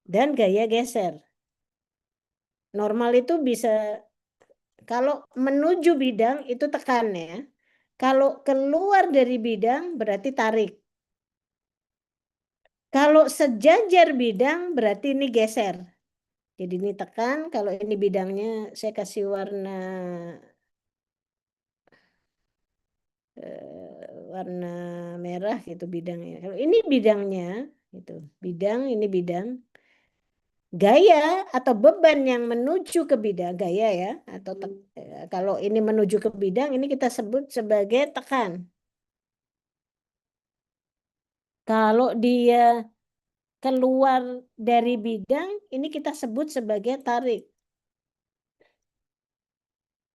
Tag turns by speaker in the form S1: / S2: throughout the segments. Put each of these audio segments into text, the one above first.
S1: dan gaya geser. Normal itu bisa, kalau menuju bidang itu tekan ya. Kalau keluar dari bidang berarti tarik. Kalau sejajar bidang berarti ini geser. Jadi ini tekan, kalau ini bidangnya saya kasih warna warna merah gitu bidangnya. Kalau ini bidangnya itu bidang, ini bidang. Gaya atau beban yang menuju ke bidang gaya ya atau kalau ini menuju ke bidang ini kita sebut sebagai tekan. Kalau dia keluar dari bidang ini kita sebut sebagai tarik.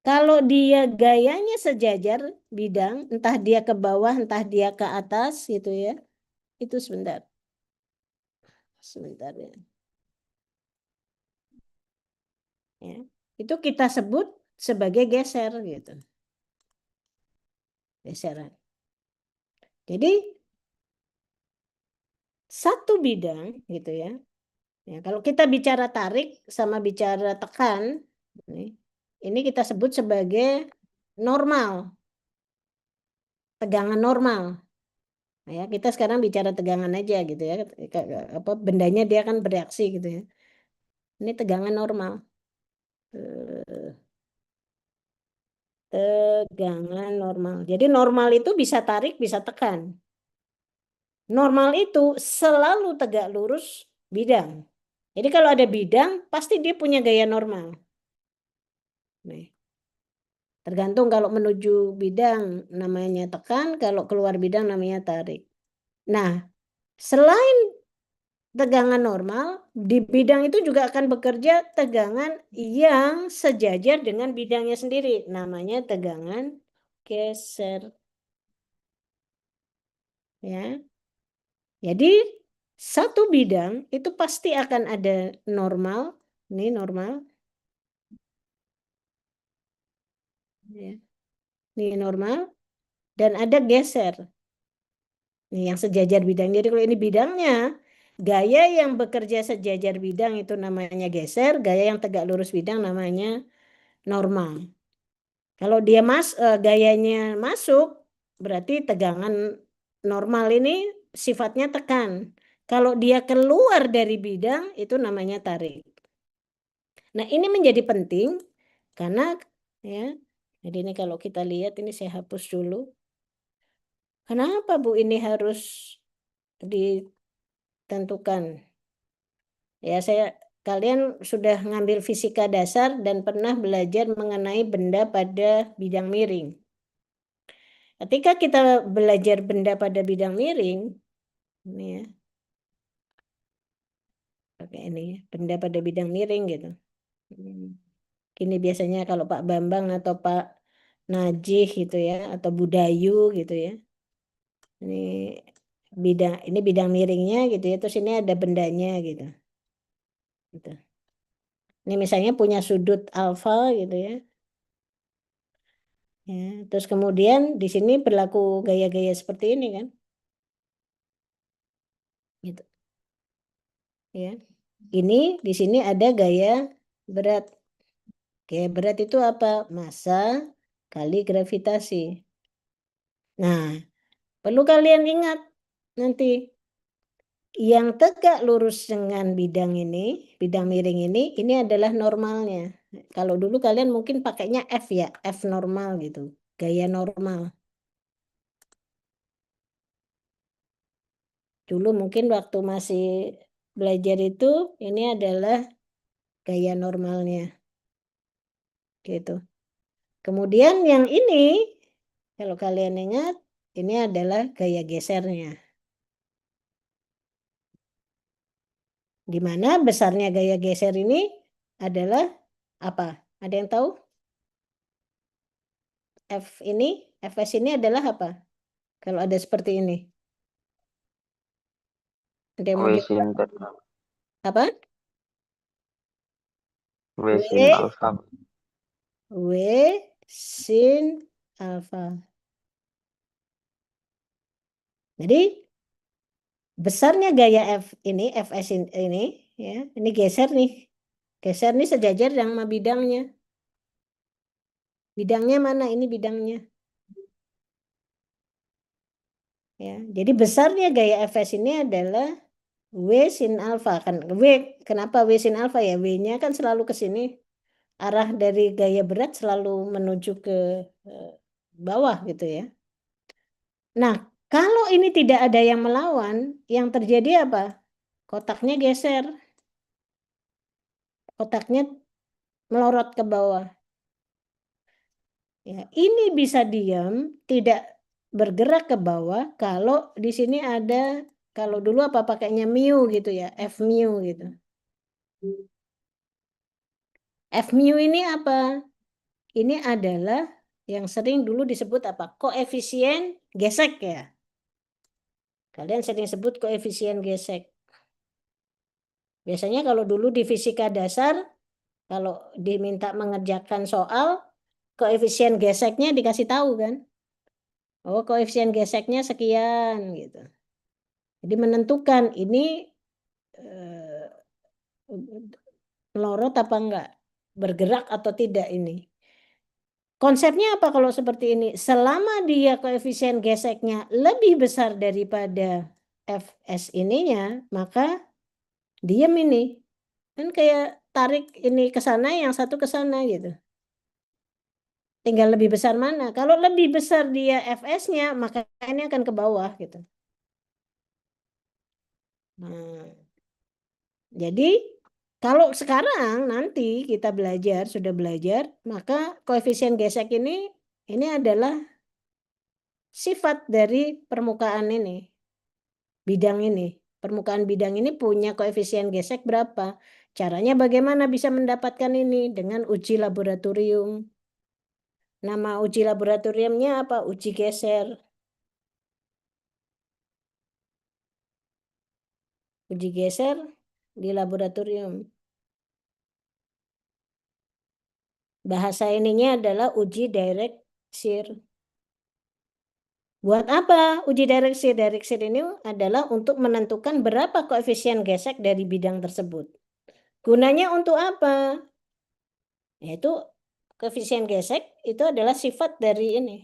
S1: Kalau dia gayanya sejajar bidang, entah dia ke bawah, entah dia ke atas gitu ya. Itu sebentar. Sebentar ya. Ya. Itu kita sebut sebagai geser gitu. Geseran. Jadi satu bidang gitu ya. Ya, kalau kita bicara tarik sama bicara tekan, ini kita sebut sebagai normal, tegangan normal. Nah, ya, kita sekarang bicara tegangan aja gitu ya. Apa bendanya dia kan bereaksi gitu ya. Ini tegangan normal. Tegangan normal. Jadi normal itu bisa tarik, bisa tekan. Normal itu selalu tegak lurus bidang. Jadi kalau ada bidang, pasti dia punya gaya normal. Nih. Tergantung kalau menuju bidang namanya tekan, kalau keluar bidang namanya tarik. Nah, selain tegangan normal, di bidang itu juga akan bekerja tegangan yang sejajar dengan bidangnya sendiri. Namanya tegangan geser. Ya. Jadi satu bidang itu pasti akan ada normal, ini normal, ya. Ini normal, dan ada geser. Nih yang sejajar bidang. Jadi kalau ini bidangnya, gaya yang bekerja sejajar bidang itu namanya geser, gaya yang tegak lurus bidang namanya normal. Kalau dia gayanya masuk, berarti tegangan normal ini sifatnya tekan. Kalau dia keluar dari bidang, itu namanya tarik. Nah, ini menjadi penting karena ya, jadi ini kalau kita lihat ini saya hapus dulu. Kenapa Bu ini harus ditentukan? Ya, kalian sudah ngambil fisika dasar dan pernah belajar mengenai benda pada bidang miring. Ketika kita belajar benda pada bidang miring, ini ya, pakai ini ya, benda pada bidang miring gitu. Ini biasanya kalau Pak Bambang atau Pak Najih gitu ya, atau Budayu gitu ya. Ini bidang miringnya gitu ya, terus ini ada bendanya gitu. Gitu. Ini misalnya punya sudut alfa gitu ya. Ya, terus kemudian di sini berlaku gaya-gaya seperti ini kan. Gitu. Ya. Ini di sini ada gaya berat. Gaya berat itu apa? Massa kali gravitasi. Nah, perlu kalian ingat nanti yang tegak lurus dengan bidang ini, bidang miring ini adalah normalnya. Kalau dulu kalian mungkin pakainya F ya, F normal gitu, gaya normal. Dulu mungkin waktu masih belajar itu, ini adalah gaya normalnya. Gitu. Kemudian yang ini, kalau kalian ingat, ini adalah gaya gesernya. Di mana besarnya gaya geser ini adalah apa? Ada yang tahu? Fs ini adalah apa? Kalau ada seperti ini. Ada yang mau
S2: W
S1: jawab?
S2: sin theta.
S1: Apa?
S2: W sin
S1: W,
S2: alfa.
S1: W sin alfa. Jadi besarnya gaya F ini, Fs ini, Ya, ini geser nih. Geser nih sejajar sama bidangnya. Bidangnya mana? Ini bidangnya. Ya, jadi besarnya gaya Fs ini adalah W sin alfa. Kan W, kenapa W sin alfa ya? W-nya kan selalu ke sini. Arah dari gaya berat selalu menuju ke eh, bawah gitu ya. Nah, kalau ini tidak ada yang melawan, yang terjadi apa? Kotaknya geser. Kotaknya melorot ke bawah. Ya, ini bisa diam, tidak bergerak ke bawah kalau di sini ada, kalau dulu apa pakainya mu gitu ya, F mu gitu. F mu ini apa? Ini adalah yang sering dulu disebut apa? Koefisien gesek ya. Kalian sering sebut koefisien gesek. Biasanya kalau dulu di fisika dasar, kalau diminta mengerjakan soal, koefisien geseknya dikasih tahu kan? Oh, koefisien geseknya sekian gitu. Jadi menentukan ini eh, melorot apa enggak, bergerak atau tidak ini. Konsepnya apa kalau seperti ini? Selama dia koefisien geseknya lebih besar daripada Fs ininya, maka diam ini. Kan kayak tarik ini ke sana, yang satu ke sana gitu. Tinggal lebih besar mana. Kalau lebih besar dia Fs-nya, maka ini akan ke bawah gitu. Nah, jadi kalau sekarang nanti kita belajar, sudah belajar, maka koefisien gesek ini adalah sifat dari permukaan ini, bidang ini. Permukaan bidang ini punya koefisien gesek berapa? Caranya bagaimana bisa mendapatkan ini? Dengan uji laboratorium. Nama uji laboratoriumnya apa? Uji geser. Uji geser di laboratorium. Bahasa ininya adalah uji direct shear. Buat apa uji direct shear? Direct shear ini adalah untuk menentukan berapa koefisien gesek dari bidang tersebut. Gunanya untuk apa? Yaitu koefisien gesek itu adalah sifat dari ini.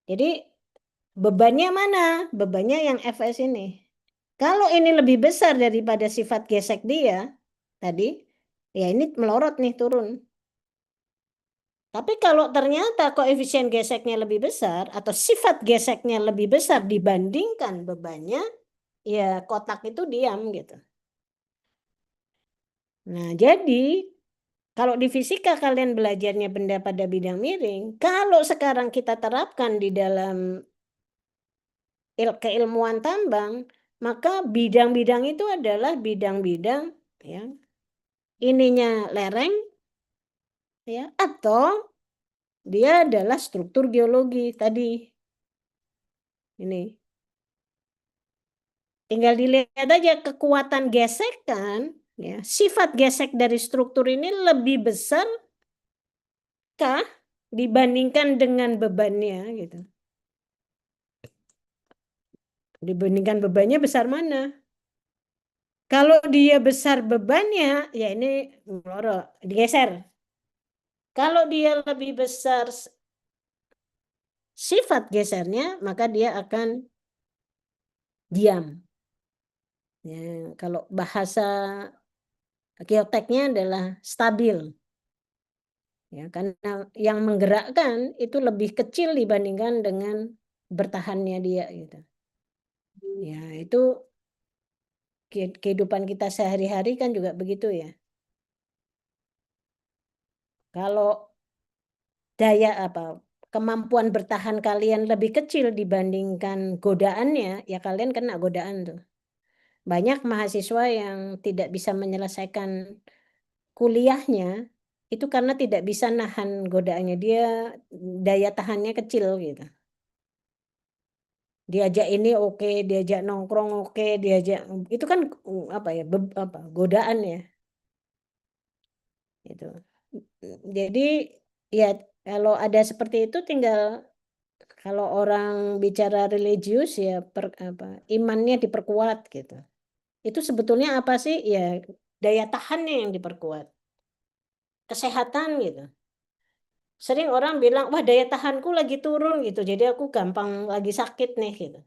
S1: Jadi bebannya mana? Bebannya yang Fs ini. Kalau ini lebih besar daripada sifat gesek dia tadi, ya ini melorot nih turun. Tapi kalau ternyata koefisien geseknya lebih besar atau sifat geseknya lebih besar dibandingkan bebannya, ya kotak itu diam gitu. Nah, jadi kalau di fisika kalian belajarnya benda pada bidang miring, kalau sekarang kita terapkan di dalam keilmuan tambang, maka bidang-bidang itu adalah bidang-bidang ya, ininya lereng ya, atau dia adalah struktur geologi tadi. Ini tinggal dilihat aja kekuatan gesekan ya, sifat gesek dari struktur ini lebih besar kah dibandingkan dengan bebannya gitu. Dibandingkan bebannya besar mana? Kalau dia besar bebannya, ya ini melorot, digeser. Kalau dia lebih besar sifat gesernya, maka dia akan diam. Ya, kalau bahasa geoteknya adalah stabil. Ya, karena yang menggerakkan itu lebih kecil dibandingkan dengan bertahannya dia gitu. Ya, itu kehidupan kita sehari-hari kan juga begitu ya. Kalau daya apa kemampuan bertahan kalian lebih kecil dibandingkan godaannya, ya kalian kena godaan tuh. Banyak mahasiswa yang tidak bisa menyelesaikan kuliahnya itu karena tidak bisa nahan godaannya. Dia daya tahannya kecil gitu. Diajak ini oke, diajak nongkrong oke, diajak itu kan apa ya, apa godaan ya itu. Jadi ya kalau ada seperti itu tinggal kalau orang bicara religius ya apa imannya diperkuat gitu. Itu sebetulnya apa sih? Ya daya tahannya yang diperkuat. Kesehatan gitu. Sering orang bilang, wah daya tahanku lagi turun gitu, jadi aku gampang lagi sakit nih gitu.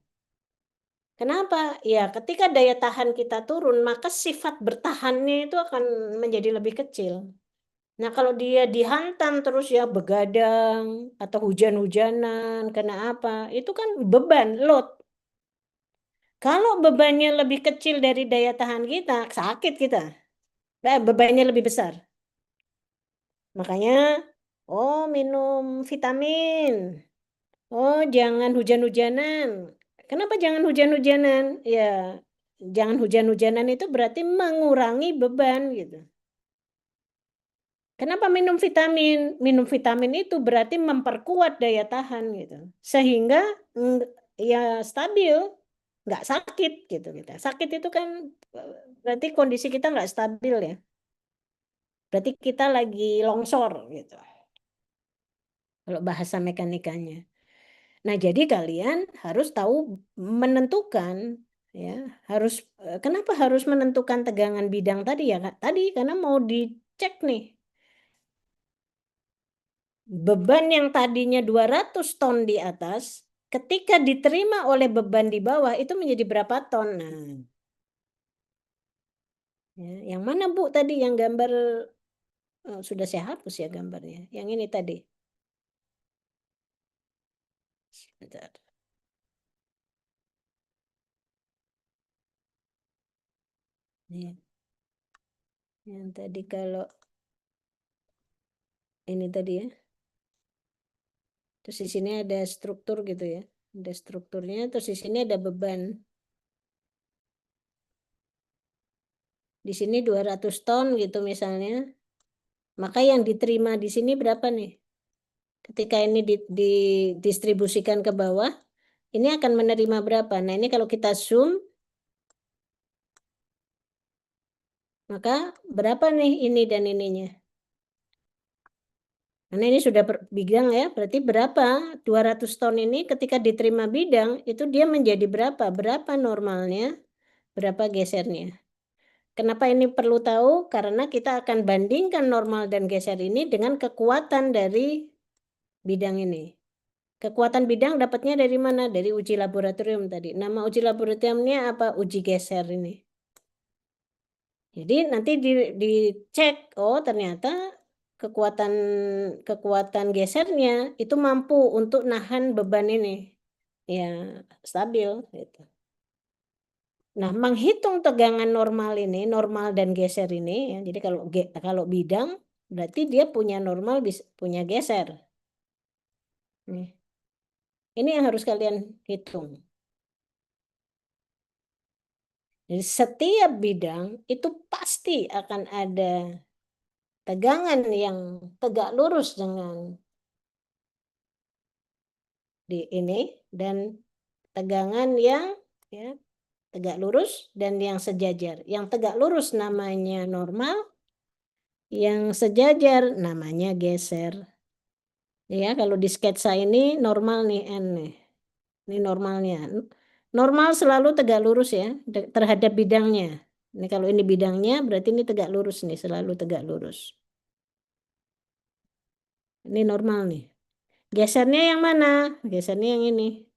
S1: Kenapa? Ya, ketika daya tahan kita turun, maka sifat bertahannya itu akan menjadi lebih kecil. Nah, kalau dia dihantam terus ya begadang atau hujan-hujanan, kena apa, itu kan beban, load. Kalau bebannya lebih kecil dari daya tahan kita, sakit kita. Bebannya lebih besar. Makanya, oh minum vitamin. Oh, jangan hujan-hujanan. Kenapa jangan hujan-hujanan? Ya, jangan hujan-hujanan itu berarti mengurangi beban gitu. Kenapa minum vitamin? Minum vitamin itu berarti memperkuat daya tahan gitu. Sehingga ya stabil, nggak sakit gitu kita. Sakit itu kan berarti kondisi kita nggak stabil ya. Berarti kita lagi longsor gitu. Kalau bahasa mekanikanya. Nah, jadi kalian harus tahu menentukan ya, harus kenapa harus menentukan tegangan bidang tadi ya, Kak? Tadi karena mau dicek nih. Beban yang tadinya 200 ton di atas, ketika diterima oleh beban di bawah itu menjadi berapa ton? Nah, ya, yang mana Bu tadi yang gambar sudah saya hapus ya gambarnya. Yang ini tadi. Bentar. Nih, yang tadi kalau ini tadi ya. Terus di sini ada struktur gitu ya. Ada strukturnya, terus di sini ada beban. Di sini 200 ton gitu misalnya. Maka yang diterima di sini berapa nih? Ketika ini didistribusikan ke bawah, ini akan menerima berapa? Nah, ini kalau kita zoom, maka berapa nih ini dan ininya? Karena ini sudah bidang ya, berarti berapa? 200 ton ini ketika diterima bidang, itu dia menjadi berapa? Berapa normalnya? Berapa gesernya? Kenapa ini perlu tahu? Karena kita akan bandingkan normal dan geser ini dengan kekuatan dari bidang ini. Kekuatan bidang dapatnya dari mana? Dari uji laboratorium tadi. Nama uji laboratoriumnya apa? Uji geser ini. Jadi nanti dicek, oh ternyata kekuatan kekuatan gesernya itu mampu untuk nahan beban ini. Ya, stabil gitu. Nah, menghitung tegangan normal ini, normal dan geser ini, ya, jadi kalau bidang berarti dia punya normal bisa punya geser. Nih, ini yang harus kalian hitung. Jadi setiap bidang itu pasti akan ada tegangan yang tegak lurus dengan di ini dan tegangan yang ya, tegak lurus dan yang sejajar. Yang tegak lurus namanya normal, yang sejajar namanya geser. Ya, kalau di sketsa ini normal nih N nih. Ini normalnya. Normal selalu tegak lurus ya terhadap bidangnya. Ini kalau ini bidangnya berarti ini tegak lurus nih, selalu tegak lurus. Ini normal nih. Gesernya yang mana? Gesernya yang ini.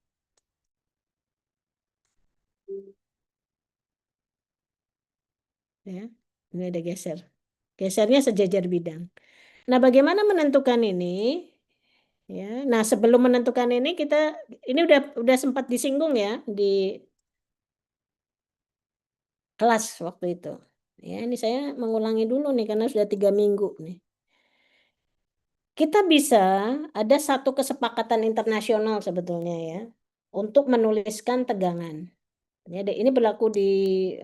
S1: Ya, ini ada geser. Gesernya sejajar bidang. Nah, bagaimana menentukan ini? Ya, nah sebelum menentukan ini kita ini udah sempat disinggung ya di kelas waktu itu. Ya, ini saya mengulangi dulu nih karena sudah 3 minggu nih. Kita bisa ada satu kesepakatan internasional sebetulnya ya untuk menuliskan tegangan. Jadi ini berlaku di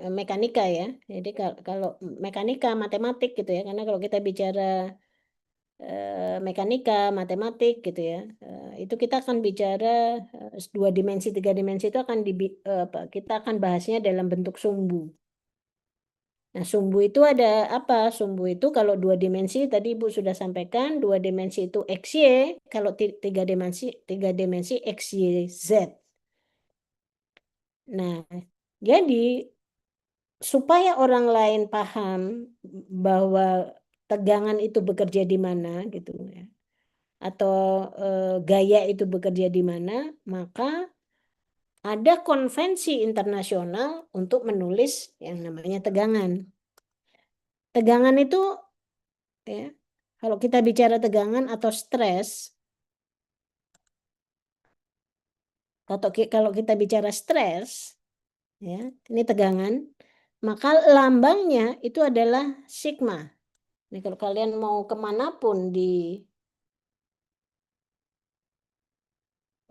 S1: mekanika ya. Jadi kalau mekanika matematik gitu ya, karena kalau kita bicara mekanika matematik gitu ya, itu kita akan bicara 2 dimensi, 3 dimensi itu akan kita akan bahasnya dalam bentuk sumbu. Nah, sumbu itu ada apa? Sumbu itu kalau 2 dimensi tadi Ibu sudah sampaikan, 2 dimensi itu XY, kalau 3 dimensi XY Z. Nah, jadi supaya orang lain paham bahwa tegangan itu bekerja di mana gitu ya, atau gaya itu bekerja di mana, maka ada konvensi internasional untuk menulis yang namanya tegangan. Tegangan itu ya, kalau kita bicara tegangan atau stres, kalau kita bicara stres, ya, ini tegangan, maka lambangnya itu adalah sigma. Ini kalau kalian mau kemanapun di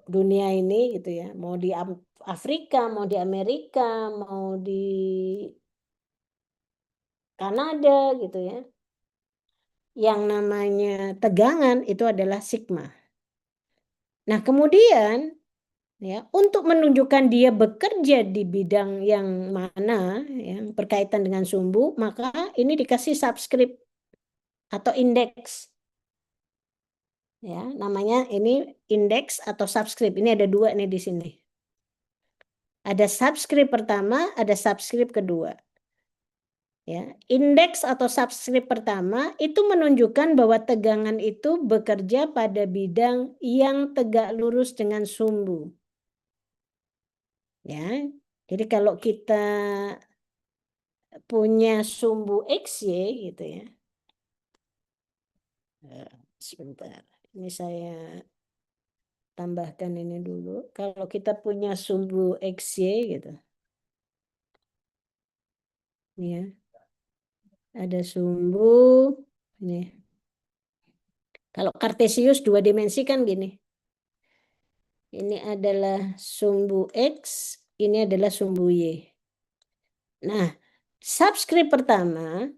S1: dunia ini gitu ya, mau di Afrika, mau di Amerika, mau di Kanada gitu ya, yang namanya tegangan itu adalah sigma. Nah, kemudian ya, untuk menunjukkan dia bekerja di bidang yang mana yang berkaitan dengan sumbu, maka ini dikasih subscript atau indeks. Ya, namanya ini indeks atau subscript. Ini ada dua nih di sini. Ada subscript pertama, ada subscript kedua. Ya, indeks atau subscript pertama itu menunjukkan bahwa tegangan itu bekerja pada bidang yang tegak lurus dengan sumbu. Ya, jadi kalau kita punya sumbu XY gitu ya. Sebentar, ini saya tambahkan ini dulu. Kalau kita punya sumbu XY gitu. Ya, ada sumbu ini. Kalau Kartesius dua dimensi kan gini. Ini adalah sumbu X, ini adalah sumbu Y. Nah, subscript pertama,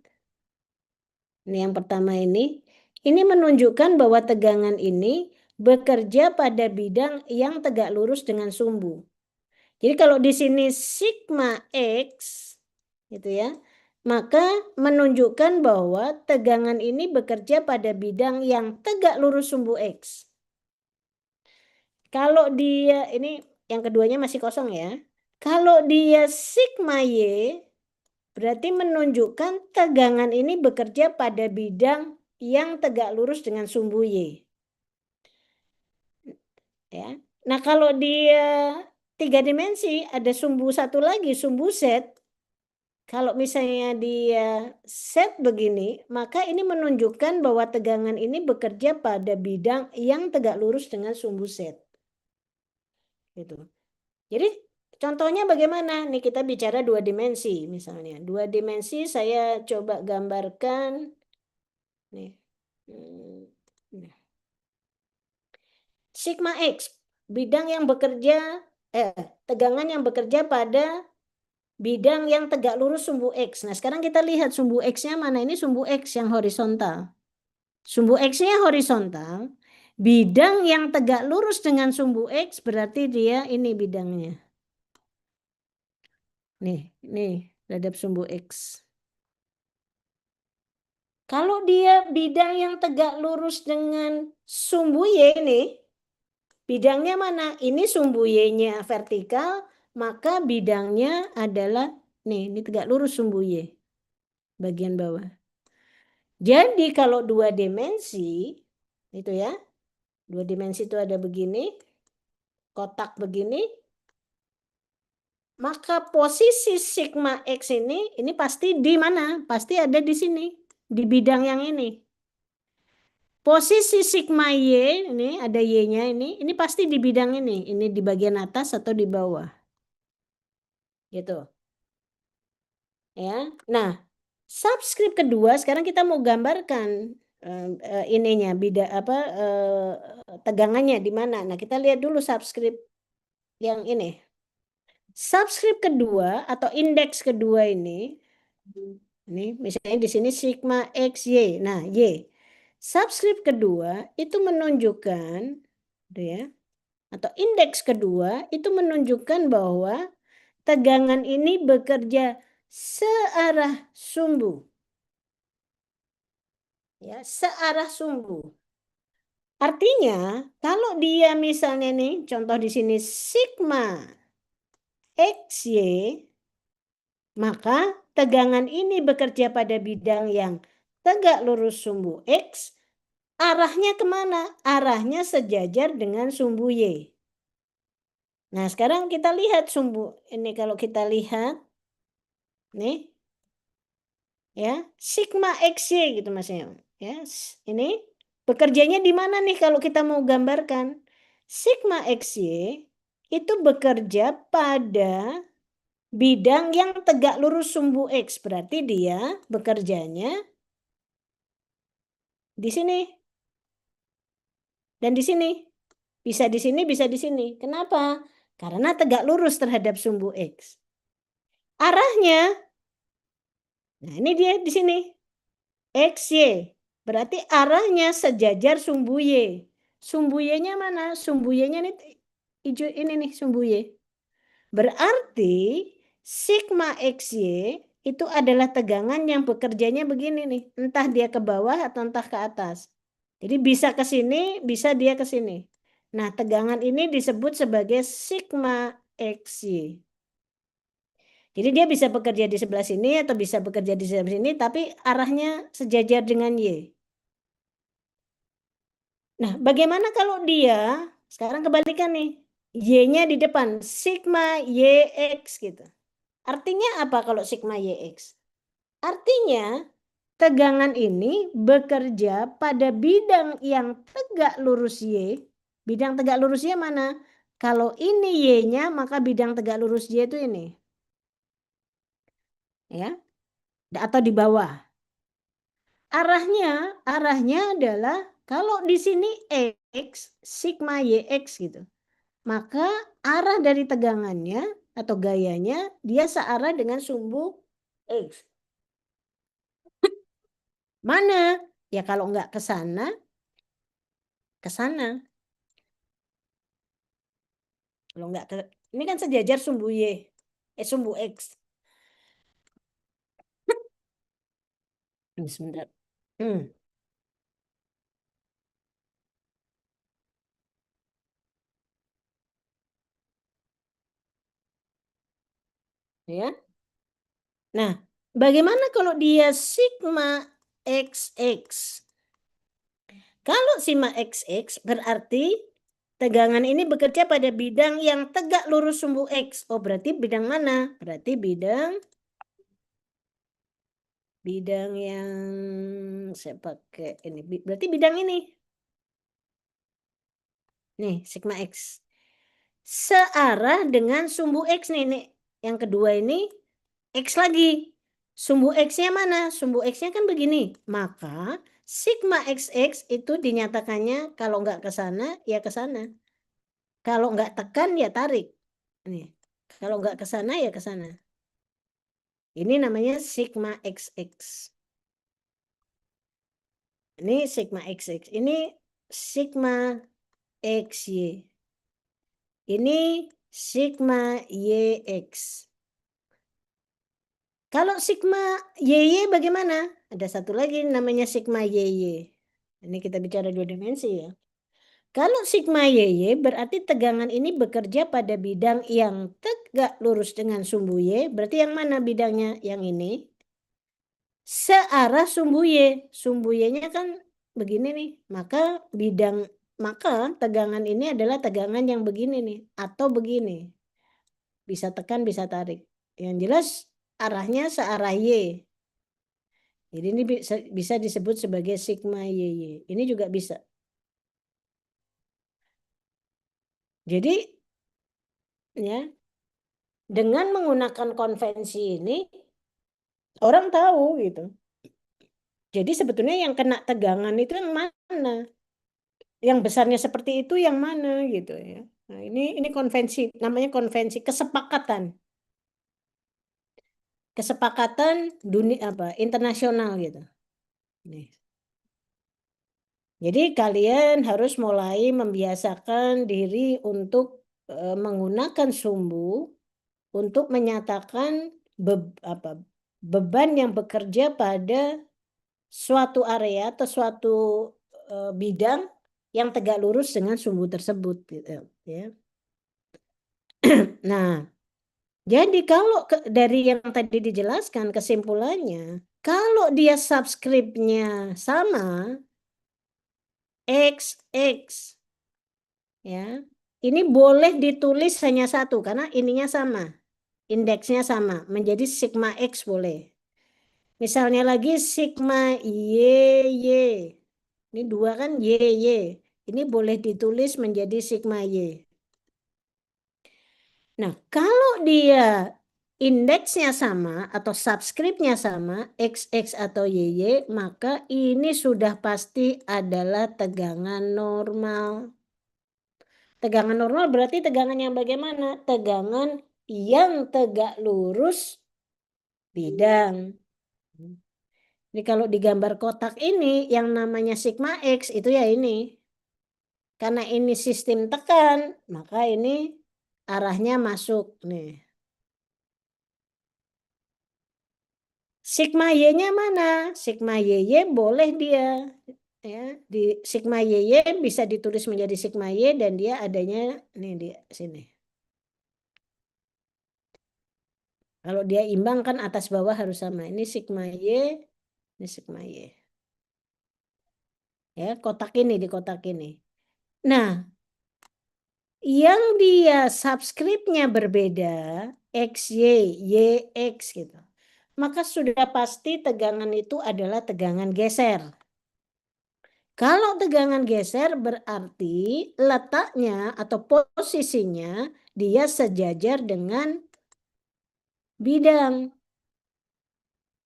S1: ini yang pertama ini menunjukkan bahwa tegangan ini bekerja pada bidang yang tegak lurus dengan sumbu. Jadi kalau di sini sigma X, gitu ya, maka menunjukkan bahwa tegangan ini bekerja pada bidang yang tegak lurus sumbu X. Kalau dia, ini yang keduanya masih kosong ya. Kalau dia sigma Y, berarti menunjukkan tegangan ini bekerja pada bidang yang tegak lurus dengan sumbu Y. Ya. Nah, kalau dia tiga dimensi, ada sumbu satu lagi, sumbu Z. Kalau misalnya dia set begini, maka ini menunjukkan bahwa tegangan ini bekerja pada bidang yang tegak lurus dengan sumbu set. Gitu. Jadi contohnya bagaimana? Nih kita bicara dua dimensi misalnya. Dua dimensi saya coba gambarkan. Nih. Nah. Sigma X, bidang yang bekerja, tegangan yang bekerja pada bidang yang tegak lurus sumbu X. Nah, sekarang kita lihat sumbu X-nya mana. Ini sumbu X yang horizontal. Sumbu X-nya horizontal. Bidang yang tegak lurus dengan sumbu X berarti dia ini bidangnya. Nih, terhadap sumbu X. Kalau dia bidang yang tegak lurus dengan sumbu Y ini, bidangnya mana? Ini sumbu Y-nya vertikal, maka bidangnya adalah, ini tegak lurus sumbu Y. Bagian bawah. Jadi kalau dua dimensi, itu ya, dua dimensi itu ada begini, kotak begini, maka posisi sigma X ini pasti di mana? Pasti ada di sini, di bidang yang ini. Posisi sigma Y, ini ada Y-nya ini pasti di bidang ini di bagian atas atau di bawah. Gitu. Ya. Nah, subscript kedua sekarang kita mau gambarkan ininya tegangannya di mana. Nah, kita lihat dulu subscript yang ini. Subscript kedua atau indeks kedua ini misalnya di sini sigma X Y. Nah, Y. Subscript kedua itu menunjukkan ya, atau indeks kedua itu menunjukkan bahwa tegangan ini bekerja searah sumbu. Ya, searah sumbu. Artinya, kalau dia misalnya nih, contoh di sini sigma XY, maka tegangan ini bekerja pada bidang yang tegak lurus sumbu X, arahnya kemana? Arahnya sejajar dengan sumbu Y. Nah, sekarang kita lihat sumbu ini, kalau kita lihat nih ya, sigma XY gitu maksudnya. Ya, ini bekerjanya di mana nih kalau kita mau gambarkan? Sigma XY itu bekerja pada bidang yang tegak lurus sumbu X. Berarti dia bekerjanya di sini dan di sini. Bisa di sini, bisa di sini. Kenapa? Karena tegak lurus terhadap sumbu X. Arahnya, nah ini dia di sini. XY. Berarti arahnya sejajar sumbu Y. Sumbu Y-nya mana? Sumbu Y-nya ini hijau ini nih sumbu Y. Berarti sigma XY itu adalah tegangan yang bekerjanya begini nih. Entah dia ke bawah atau entah ke atas. Jadi bisa ke sini, bisa dia ke sini. Nah, tegangan ini disebut sebagai sigma XY. Jadi dia bisa bekerja di sebelah sini atau bisa bekerja di sebelah sini, tapi arahnya sejajar dengan Y. Nah, bagaimana kalau dia, sekarang kebalikan nih, Y-nya di depan, sigma YX gitu. Artinya apa kalau sigma YX? Artinya tegangan ini bekerja pada bidang yang tegak lurus Y. Bidang tegak lurus Y mana? Kalau ini Y-nya, maka bidang tegak lurus Y itu ini. Ya, atau di bawah. Arahnya adalah kalau di sini X, sigma YX gitu. Maka arah dari tegangannya atau gayanya dia searah dengan sumbu X. Mana? Ya kalau nggak ke sana, ke sana. Kalau nggak ke, ini kan sejajar sumbu Y, sumbu X. Ini sebentar. Ya. Nah, bagaimana kalau dia sigma XX? Kalau sigma XX berarti tegangan ini bekerja pada bidang yang tegak lurus sumbu X. Oh, berarti bidang mana? Berarti bidang yang saya pakai ini. Berarti bidang ini. Nih, sigma X. Searah dengan sumbu X nih. Yang kedua ini X lagi. Sumbu X-nya mana? Sumbu X-nya kan begini. Maka sigma XX itu dinyatakannya kalau nggak ke sana, ya ke sana. Kalau nggak tekan, ya tarik. Nih. Kalau nggak ke sana, ya ke sana. Ini namanya sigma XX. Ini sigma XX. Ini sigma XY. Ini sigma YX. Kalau sigma YY bagaimana? Ada satu lagi namanya sigma YY. Ini kita bicara dua dimensi ya. Kalau sigma YY berarti tegangan ini bekerja pada bidang yang tegak lurus dengan sumbu Y. Berarti yang mana bidangnya? Yang ini. Searah sumbu Y. Sumbu Y-nya kan begini nih. Maka tegangan ini adalah tegangan yang begini nih. Atau begini. Bisa tekan, bisa tarik. Yang jelas arahnya searah Y. Jadi ini bisa disebut sebagai sigma YY. Ini juga bisa. Jadi ya, dengan menggunakan konvensi ini orang tahu gitu. Jadi sebetulnya yang kena tegangan itu yang mana? Yang besarnya seperti itu yang mana gitu ya. Nah, ini konvensi, namanya konvensi kesepakatan. Kesepakatan dunia apa? Internasional gitu. Nih. Jadi kalian harus mulai membiasakan diri untuk menggunakan sumbu untuk menyatakan beban yang bekerja pada suatu area atau suatu bidang yang tegak lurus dengan sumbu tersebut gitu ya. Nah, Jadi kalau dari yang tadi dijelaskan kesimpulannya, kalau dia subscribe-nya sama, XX, ya, ini boleh ditulis hanya satu karena ininya sama, indeksnya sama, menjadi sigma X boleh. Misalnya lagi sigma YY, ini dua kan YY, ini boleh ditulis menjadi sigma Y. Nah, kalau dia indeksnya sama atau subscribe-nya sama, XX atau YY, maka ini sudah pasti adalah tegangan normal. Tegangan normal berarti tegangan yang bagaimana? Tegangan yang tegak lurus bidang. Jadi kalau di gambar kotak ini yang namanya sigma X itu ya ini. Karena ini sistem tekan, maka ini arahnya masuk nih. Sigma Y-nya mana? Sigma YY boleh dia ya di sigma YY bisa ditulis menjadi sigma Y dan dia adanya nih di sini. Kalau dia imbang kan atas bawah harus sama. Ini sigma Y, ini sigma Y. Ya, kotak ini di kotak ini. Nah, yang dia subscribe-nya berbeda, XY, YX gitu. Maka sudah pasti tegangan itu adalah tegangan geser. Kalau tegangan geser berarti letaknya atau posisinya dia sejajar dengan bidang.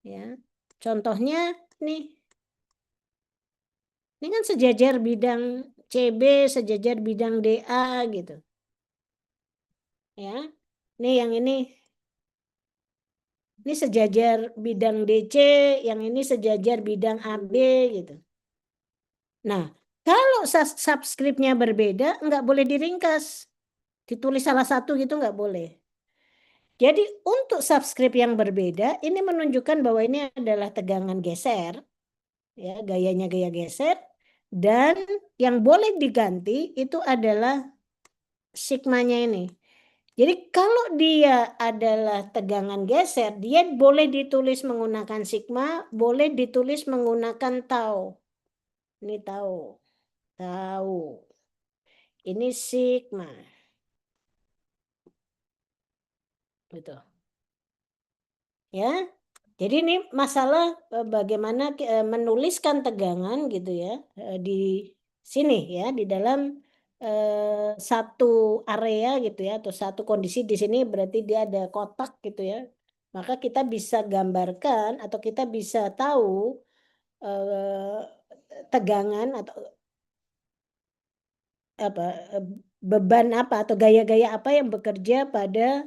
S1: Ya. Contohnya nih. Ini kan sejajar bidang CB, sejajar bidang DA gitu. Ya. Ini yang ini sejajar bidang DC, yang ini sejajar bidang AB gitu. Nah, kalau subscribe-nya berbeda, nggak boleh diringkas. Ditulis salah satu gitu nggak boleh. Jadi untuk subscribe yang berbeda, ini menunjukkan bahwa ini adalah tegangan geser, ya gayanya gaya geser, dan yang boleh diganti itu adalah sigmanya ini. Jadi kalau dia adalah tegangan geser, dia boleh ditulis menggunakan sigma, boleh ditulis menggunakan tau. Ini tau. Ini sigma. Gitu. Ya. Jadi ini masalah bagaimana menuliskan tegangan gitu ya di sini ya di dalam satu area gitu ya atau satu kondisi di sini berarti dia ada kotak gitu ya. Maka kita bisa gambarkan atau kita bisa tahu tegangan atau apa beban apa atau gaya-gaya apa yang bekerja pada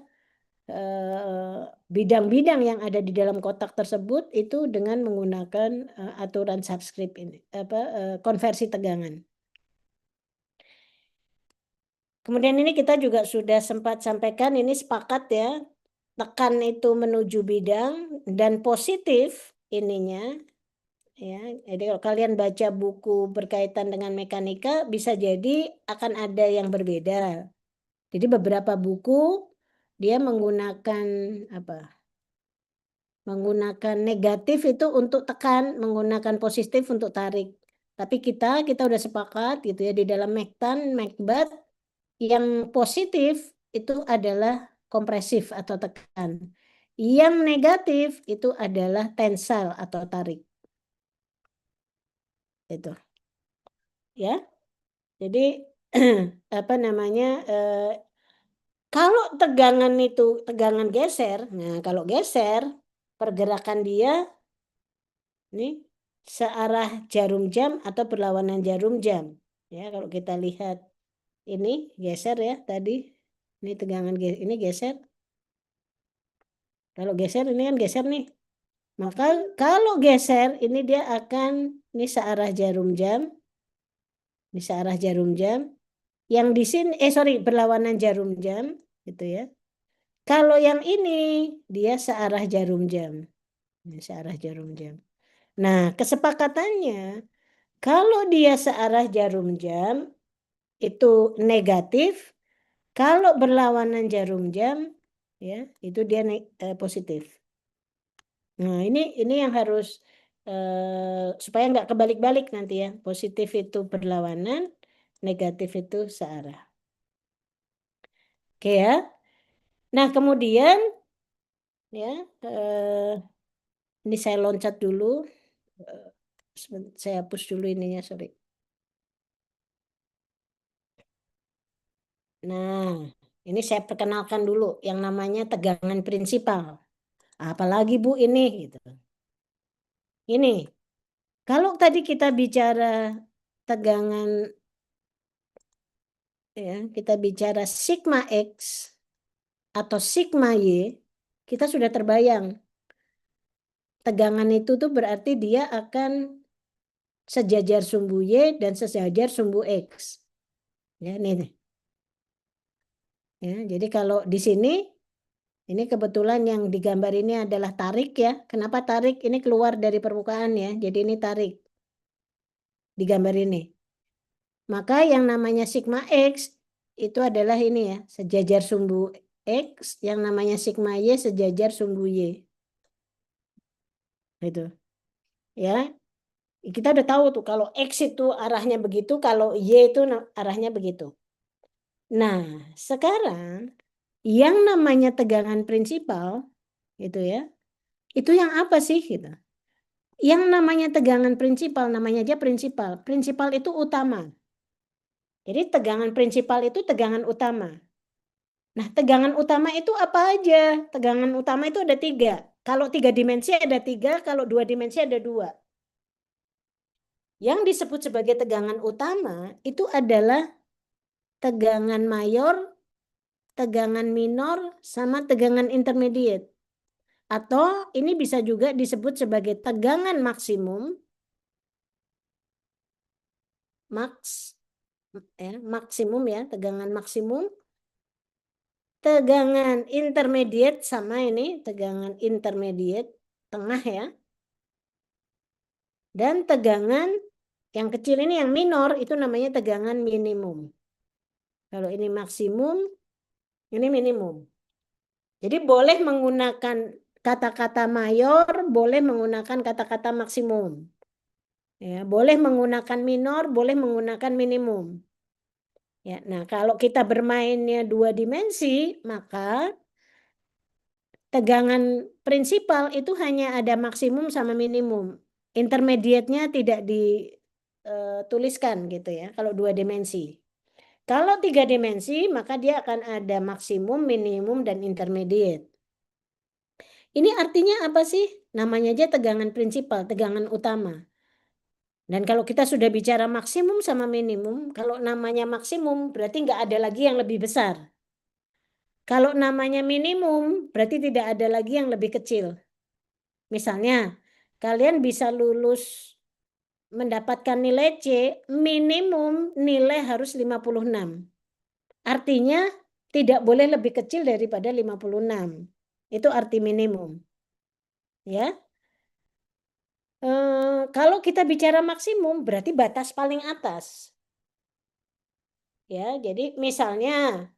S1: bidang-bidang yang ada di dalam kotak tersebut itu dengan menggunakan aturan subscript ini konversi tegangan. Kemudian ini kita juga sudah sempat sampaikan ini sepakat ya tekan itu menuju bidang dan positif ininya ya. Jadi kalau kalian baca buku berkaitan dengan mekanika bisa jadi akan ada yang berbeda. Jadi beberapa buku dia menggunakan apa? Menggunakan negatif itu untuk tekan, menggunakan positif untuk tarik. Tapi kita udah sepakat gitu ya di dalam Mektan, Mekbat yang positif itu adalah kompresif atau tekan. Yang negatif itu adalah tensile atau tarik. Itu. Ya. Jadi apa namanya kalau tegangan itu tegangan geser, nah kalau geser pergerakan dia ini searah jarum jam atau berlawanan jarum jam. Ya, kalau kita lihat ini geser ya tadi. Ini tegangan ini geser. Kalau geser ini kan geser nih. Maka kalau geser ini dia akan ini searah jarum jam. Ini searah jarum jam. Yang di sini berlawanan jarum jam gitu ya. Kalau yang ini dia searah jarum jam. Ini searah jarum jam. Nah, kesepakatannya kalau dia searah jarum jam itu negatif, kalau berlawanan jarum jam ya, itu dia positif. Nah, ini yang harus supaya nggak kebalik-balik nanti ya. Positif itu berlawanan, negatif itu searah. Oke ya. Nah, kemudian ya ini saya loncat dulu. Saya hapus dulu ininya, sorry. Nah, ini saya perkenalkan dulu yang namanya tegangan prinsipal. Apalagi Bu ini gitu. Ini, kalau tadi kita bicara tegangan ya, kita bicara sigma X atau sigma Y, kita sudah terbayang. Tegangan itu tuh berarti dia akan sejajar sumbu Y dan sejajar sumbu X. Ya, nih. Ya, jadi kalau di sini ini kebetulan yang digambar ini adalah tarik ya. Kenapa tarik? Ini keluar dari permukaan ya. Jadi ini tarik di gambar ini. Maka yang namanya sigma X itu adalah ini ya, sejajar sumbu X, yang namanya sigma Y sejajar sumbu Y. Itu. Ya. Kita udah tahu tuh kalau X itu arahnya begitu, kalau Y itu arahnya begitu. Nah, sekarang yang namanya tegangan prinsipal itu ya, itu yang apa sih gitu? Yang namanya tegangan prinsipal, namanya aja prinsipal. Prinsipal itu utama. Jadi tegangan prinsipal itu tegangan utama. Nah, tegangan utama itu apa aja? Tegangan utama itu ada 3. Kalau 3 dimensi ada 3, kalau 2 dimensi ada 2. Yang disebut sebagai tegangan utama itu adalah tegangan mayor, tegangan minor, sama tegangan intermediate. Atau ini bisa juga disebut sebagai tegangan maksimum, maksimum ya, tegangan maksimum, tegangan intermediate sama ini, tegangan intermediate, tengah ya. Dan tegangan yang kecil ini yang minor itu namanya tegangan minimum. Kalau ini maksimum, ini minimum. Jadi boleh menggunakan kata-kata mayor, boleh menggunakan kata-kata maksimum. Ya, boleh menggunakan minor, boleh menggunakan minimum. Ya, nah kalau kita bermainnya 2 dimensi, maka tegangan prinsipal itu hanya ada maksimum sama minimum. Intermediate-nya tidak dituliskan gitu ya, kalau 2 dimensi. Kalau 3 dimensi, maka dia akan ada maksimum, minimum, dan intermediate. Ini artinya apa sih? Namanya aja tegangan prinsipal, tegangan utama. Dan kalau kita sudah bicara maksimum sama minimum, kalau namanya maksimum berarti nggak ada lagi yang lebih besar. Kalau namanya minimum berarti tidak ada lagi yang lebih kecil. Misalnya, kalian bisa lulus mendapatkan nilai C, minimum nilai harus 56. Artinya tidak boleh lebih kecil daripada 56. Itu arti minimum. Ya. Kalau kita bicara maksimum berarti batas paling atas. Ya, jadi misalnya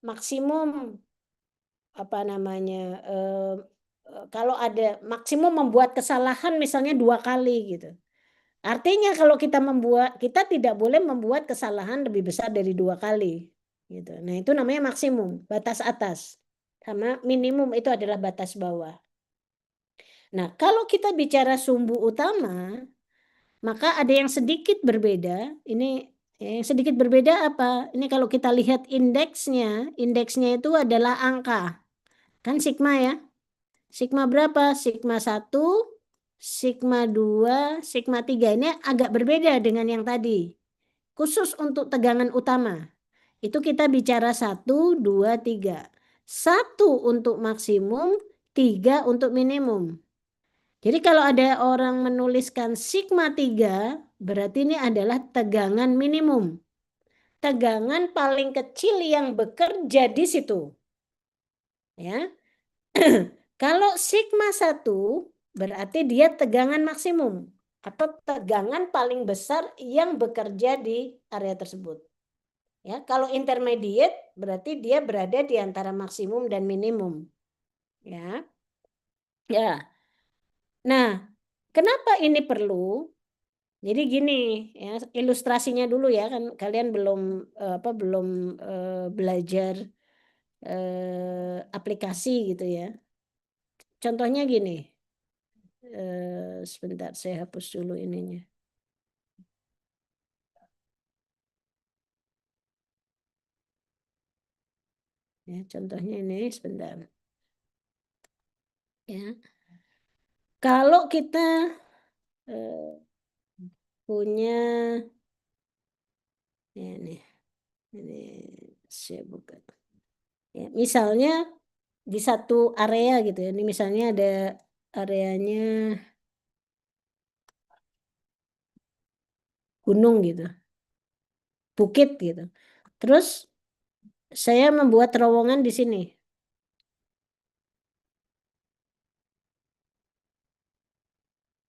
S1: maksimum apa namanya kalau ada maksimum membuat kesalahan misalnya 2 kali gitu. Artinya kalau kita tidak boleh membuat kesalahan lebih besar dari 2 kali gitu. Nah, itu namanya maksimum, batas atas. Sama minimum itu adalah batas bawah. Nah, kalau kita bicara sumbu utama, maka ada yang sedikit berbeda. Ini yang sedikit berbeda apa? Ini kalau kita lihat indeksnya itu adalah angka. Kan sigma ya. Sigma berapa? Sigma 1, sigma 2, sigma 3. Ini agak berbeda dengan yang tadi. Khusus untuk tegangan utama. Itu kita bicara 1, 2, 3. 1 untuk maksimum, 3 untuk minimum. Jadi kalau ada orang menuliskan sigma 3, berarti ini adalah tegangan minimum. Tegangan paling kecil yang bekerja di situ. Ya. Kalau sigma 1 berarti dia tegangan maksimum atau tegangan paling besar yang bekerja di area tersebut. Ya, kalau intermediate berarti dia berada di antara maksimum dan minimum. Ya. Ya. Nah, kenapa ini perlu? Jadi gini, ya, ilustrasinya dulu ya, kan kalian belum belum belajar aplikasi gitu ya. Contohnya gini, sebentar saya hapus dulu ininya. Ya, contohnya ini sebentar. Ya, kalau kita eh, punya ya, ini saya buka. Ya, misalnya di satu area gitu ya. Ini misalnya ada areanya gunung gitu, bukit gitu. Terus saya membuat terowongan di sini,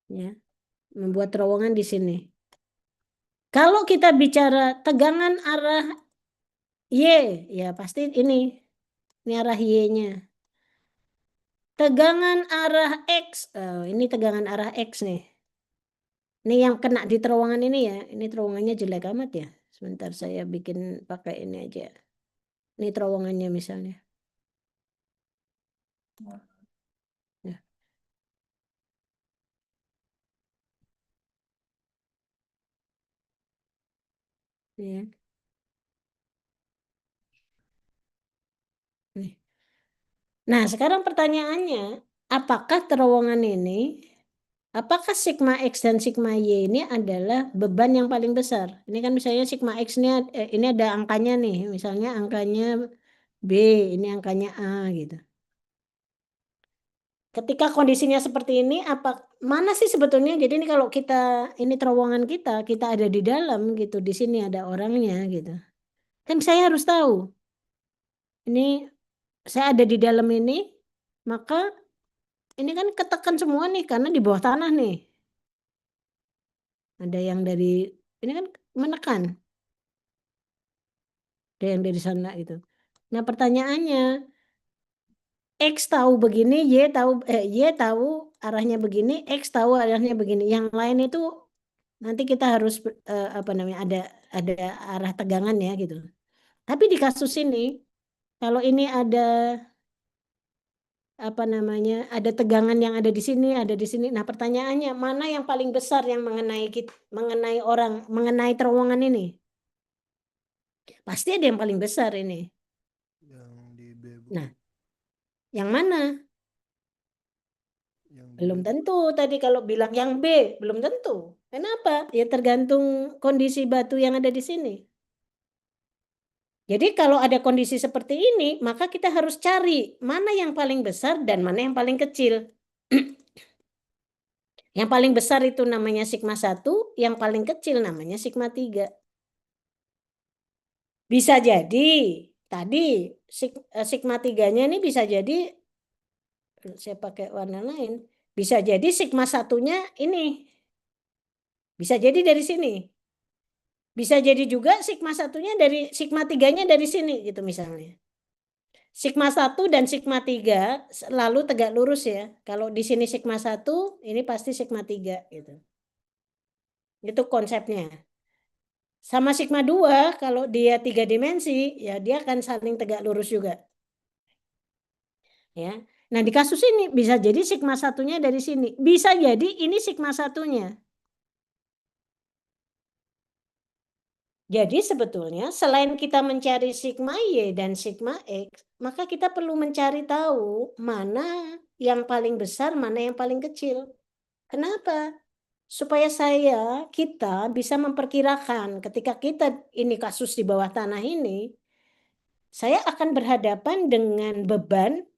S1: ya, membuat terowongan di sini. Kalau kita bicara tegangan arah Y, ya pasti ini arah Y-nya. Tegangan arah X, ini tegangan arah X nih. Ini yang kena di terowongan ini ya. Ini terowongannya jelek amat ya. Sebentar saya bikin pakai ini aja. Ini terowongannya misalnya. Nah, ini ya. Nih. Nah, sekarang pertanyaannya, apakah terowongan ini, apakah sigma X dan sigma Y ini adalah beban yang paling besar? Ini kan misalnya sigma X ini, ini ada angkanya nih, misalnya angkanya B, ini angkanya A gitu. Ketika kondisinya seperti ini, mana sih sebetulnya? Jadi ini kalau ini terowongan kita ada di dalam gitu, di sini ada orangnya gitu. Kan saya harus tahu, ini saya ada di dalam ini, maka ini kan ketekan semua nih karena di bawah tanah nih. Ada yang dari ini kan menekan, ada yang dari sana gitu. Nah, pertanyaannya, X tahu begini, Y tahu arahnya begini, X tahu arahnya begini. Yang lain itu nanti kita harus apa namanya ada arah tegangan ya gitu. Tapi di kasus ini, kalau ini ada apa namanya ada tegangan yang ada di sini, ada di sini. Nah, pertanyaannya mana yang paling besar yang mengenai orang, mengenai terowongan ini? Pasti ada yang paling besar ini.
S2: Yang di B, Bu.
S1: Nah, yang mana?
S2: Yang di B,
S1: Belum
S2: Bu.
S1: tentu tadi kalau bilang yang B, belum tentu. Kenapa? Ya tergantung kondisi batu yang ada di sini. Jadi kalau ada kondisi seperti ini, maka kita harus cari mana yang paling besar dan mana yang paling kecil. Yang paling besar itu namanya sigma 1, yang paling kecil namanya sigma 3. Bisa jadi tadi sigma 3-nya ini bisa jadi saya pakai warna lain. Bisa jadi sigma satunya ini. Bisa jadi dari sini. Bisa jadi juga sigma satunya dari sigma 3-nya dari sini gitu misalnya. Sigma 1 dan sigma 3 selalu tegak lurus ya. Kalau di sini sigma 1, ini pasti sigma 3 gitu. Itu konsepnya. Sama sigma 2 kalau dia 3 dimensi, ya dia akan saling tegak lurus juga. Ya. Nah, di kasus ini bisa jadi sigma satunya dari sini. Bisa jadi ini sigma satunya. Jadi sebetulnya selain kita mencari sigma Y dan sigma X, maka kita perlu mencari tahu mana yang paling besar, mana yang paling kecil. Kenapa? Supaya kita bisa memperkirakan ketika kita ini kasus di bawah tanah ini, saya akan berhadapan dengan beban,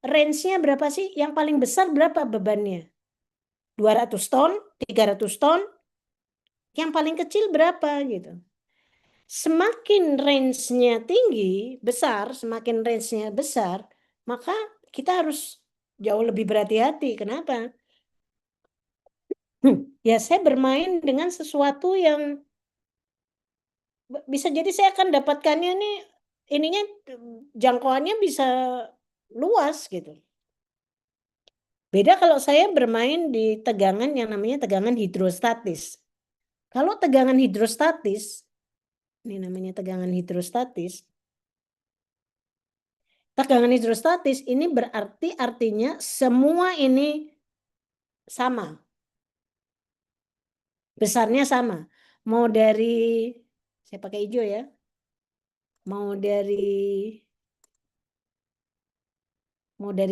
S1: range-nya berapa sih? Yang paling besar berapa bebannya? 200 ton, 300 ton, yang paling kecil berapa gitu. Semakin range-nya tinggi, besar, semakin range-nya besar, maka kita harus jauh lebih berhati-hati. Kenapa? Ya saya bermain dengan sesuatu yang bisa jadi saya akan dapatkannya nih, ininya jangkauannya bisa luas gitu. Beda kalau saya bermain di tegangan yang namanya tegangan hidrostatis. Kalau tegangan hidrostatis, ini namanya tegangan hidrostatis. Tegangan hidrostatis ini berarti artinya semua ini sama. Besarnya sama. Mau dari, saya pakai hijau ya. Mau dari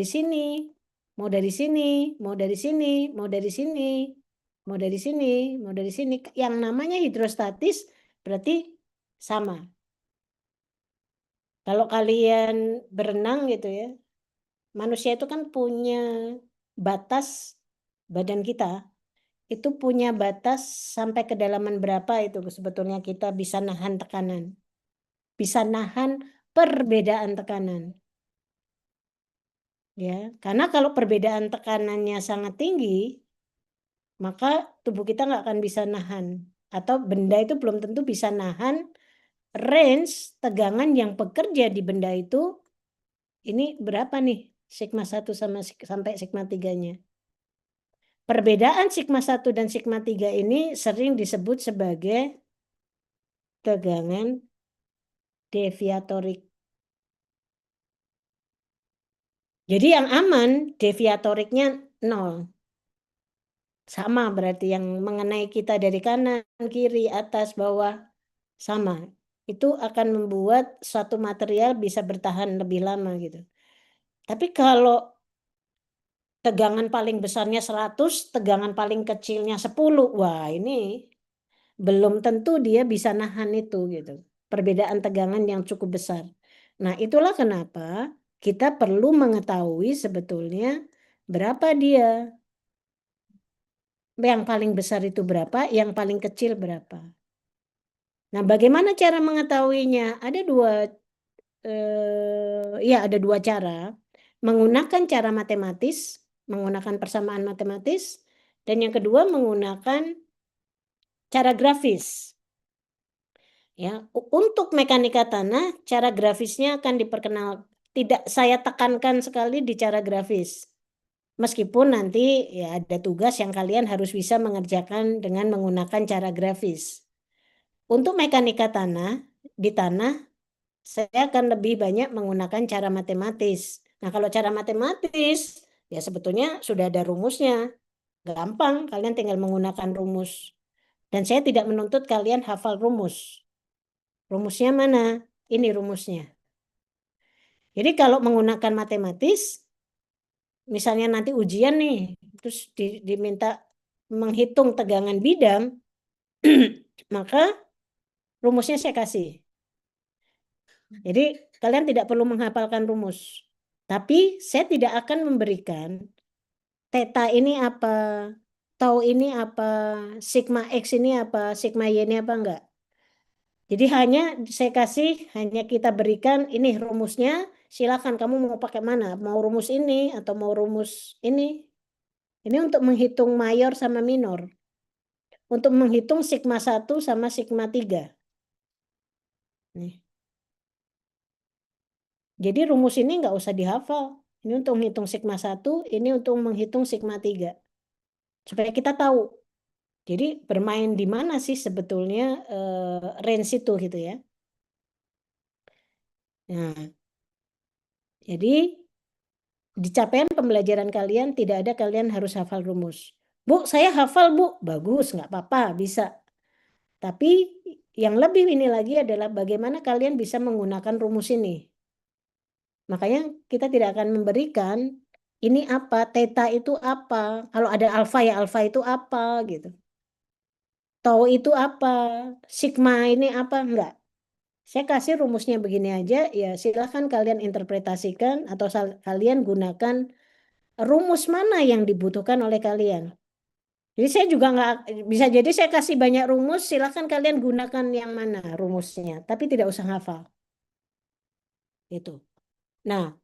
S1: sini, mau dari sini, mau dari sini, mau dari sini, mau dari sini, mau dari sini. Yang namanya hidrostatis berarti sama. Kalau kalian berenang gitu ya, manusia itu kan punya batas, badan kita itu punya batas sampai kedalaman berapa itu sebetulnya kita bisa nahan tekanan. Bisa nahan perbedaan tekanan. Ya, karena kalau perbedaan tekanannya sangat tinggi, maka tubuh kita nggak akan bisa nahan. Atau benda itu belum tentu bisa nahan range tegangan yang bekerja di benda itu, ini berapa nih? Sigma 1 sampai sigma 3-nya. Perbedaan sigma 1 dan sigma 3 ini sering disebut sebagai tegangan deviatorik. Jadi yang aman deviatoriknya 0. Sama berarti yang mengenai kita dari kanan, kiri, atas, bawah sama. Itu akan membuat suatu material bisa bertahan lebih lama gitu. Tapi kalau tegangan paling besarnya 100, tegangan paling kecilnya 10, wah ini belum tentu dia bisa nahan itu gitu. Perbedaan tegangan yang cukup besar. Nah, itulah kenapa kita perlu mengetahui sebetulnya berapa dia. Yang paling besar itu berapa, yang paling kecil berapa. Nah, bagaimana cara mengetahuinya? Ada dua cara. Menggunakan cara matematis, menggunakan persamaan matematis, dan yang kedua menggunakan cara grafis. Ya, untuk mekanika tanah, cara grafisnya akan diperkenal. Tidak saya tekankan sekali di cara grafis. Meskipun nanti ya ada tugas yang kalian harus bisa mengerjakan dengan menggunakan cara grafis. Untuk mekanika tanah, di tanah, saya akan lebih banyak menggunakan cara matematis. Nah, kalau cara matematis, ya sebetulnya sudah ada rumusnya. Gampang, kalian tinggal menggunakan rumus. Dan saya tidak menuntut kalian hafal rumus. Rumusnya mana? Ini rumusnya. Jadi kalau menggunakan matematis, misalnya nanti ujian nih, terus diminta menghitung tegangan bidang, maka rumusnya saya kasih. Jadi kalian tidak perlu menghafalkan rumus. Tapi saya tidak akan memberikan theta ini apa, tau ini apa, sigma X ini apa, sigma Y ini apa, enggak. Jadi hanya kita berikan ini rumusnya, silakan kamu mau pakai mana, mau rumus ini atau mau rumus ini. Ini untuk menghitung mayor sama minor. Untuk menghitung sigma 1 sama sigma 3. Nih. Jadi rumus ini nggak usah dihafal. Ini untuk menghitung sigma 1, ini untuk menghitung sigma 3. Supaya kita tahu. Jadi bermain di mana sih sebetulnya range itu gitu ya. Nah, jadi di capaian pembelajaran kalian tidak ada kalian harus hafal rumus. Bu, saya hafal bu. Bagus, nggak apa-apa, bisa. Tapi yang lebih ini lagi adalah bagaimana kalian bisa menggunakan rumus ini. Makanya kita tidak akan memberikan ini apa, theta itu apa. Kalau ada alfa ya alfa itu apa gitu. Tau itu apa, sigma ini apa, enggak. Saya kasih rumusnya begini aja, ya silahkan kalian interpretasikan atau kalian gunakan rumus mana yang dibutuhkan oleh kalian. Jadi saya juga nggak, bisa jadi saya kasih banyak rumus, silahkan kalian gunakan yang mana rumusnya, tapi tidak usah hafal. Itu. Nah,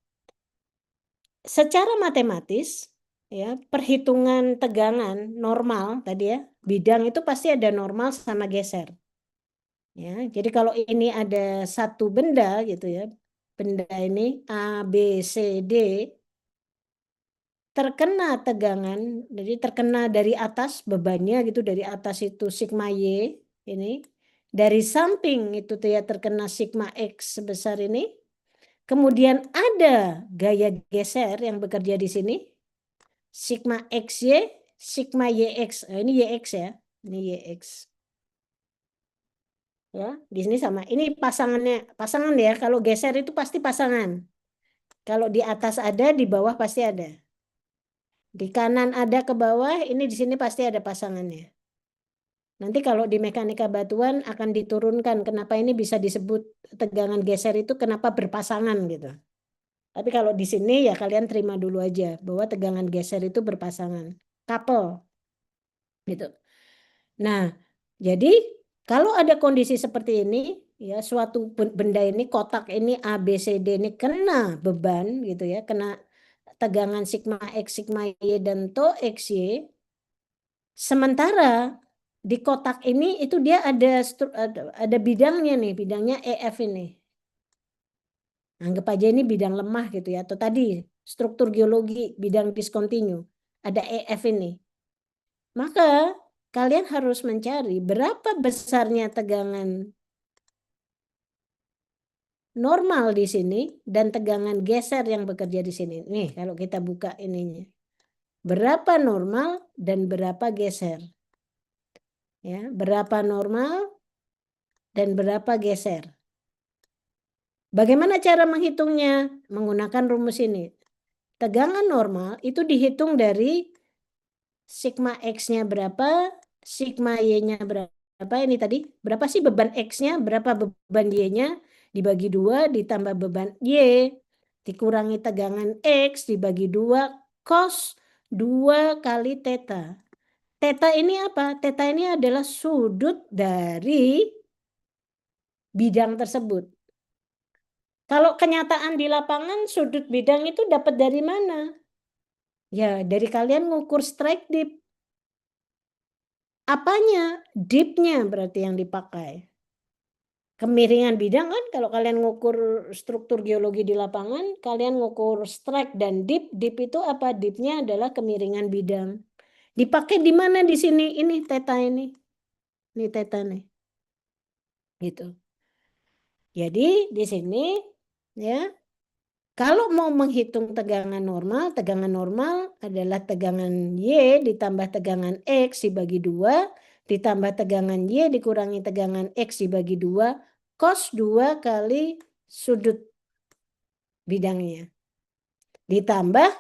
S1: secara matematis, ya perhitungan tegangan normal tadi ya, bidang itu pasti ada normal sama geser. Ya, jadi kalau ini ada satu benda gitu ya, benda ini A, B, C, D terkena tegangan, jadi terkena dari atas bebannya gitu, dari atas itu sigma Y ini, dari samping itu tuh ya terkena sigma X sebesar ini, kemudian ada gaya geser yang bekerja di sini, sigma XY, sigma YX, ini YX ya, ini YX. Ya, di sini sama. Ini pasangannya, pasangan ya. Kalau geser itu pasti pasangan. Kalau di atas ada, di bawah pasti ada. Di kanan ada ke bawah, ini di sini pasti ada pasangannya. Nanti kalau di mekanika batuan akan diturunkan kenapa ini bisa disebut tegangan geser itu kenapa berpasangan gitu. Tapi kalau di sini ya kalian terima dulu aja bahwa tegangan geser itu berpasangan. Couple gitu. Nah, jadi kalau ada kondisi seperti ini, ya suatu benda ini, kotak ini A, B, C, D ini kena beban gitu ya, kena tegangan sigma X, sigma Y, dan tau XY, sementara di kotak ini itu dia ada bidangnya nih, bidangnya EF ini. Anggap aja ini bidang lemah gitu ya, atau tadi struktur geologi, bidang diskontinu. Ada EF ini. Maka kalian harus mencari berapa besarnya tegangan normal di sini dan tegangan geser yang bekerja di sini. Nih, kalau kita buka ininya. Berapa normal dan berapa geser? Ya, berapa normal dan berapa geser? Bagaimana cara menghitungnya? Menggunakan rumus ini. Tegangan normal itu dihitung dari sigma X-nya berapa, sigma Y-nya berapa ini tadi, berapa sih beban X-nya, berapa beban Y-nya, dibagi 2 ditambah beban Y, dikurangi tegangan X, dibagi 2, cos 2 kali theta. Theta ini apa? Theta ini adalah sudut dari bidang tersebut. Kalau kenyataan di lapangan, sudut bidang itu dapat dari mana? Ya, dari kalian ngukur strike dip. Apanya? Dipnya berarti yang dipakai. Kemiringan bidang kan kalau kalian ngukur struktur geologi di lapangan, kalian ngukur strike dan dip. Dip itu apa? Dipnya adalah kemiringan bidang. Dipakai di mana di sini? Ini theta ini. Ini theta nih. Gitu. Jadi di sini ya, kalau mau menghitung tegangan normal adalah tegangan Y ditambah tegangan X dibagi 2, ditambah tegangan Y dikurangi tegangan X dibagi 2, cos 2 kali sudut bidangnya. Ditambah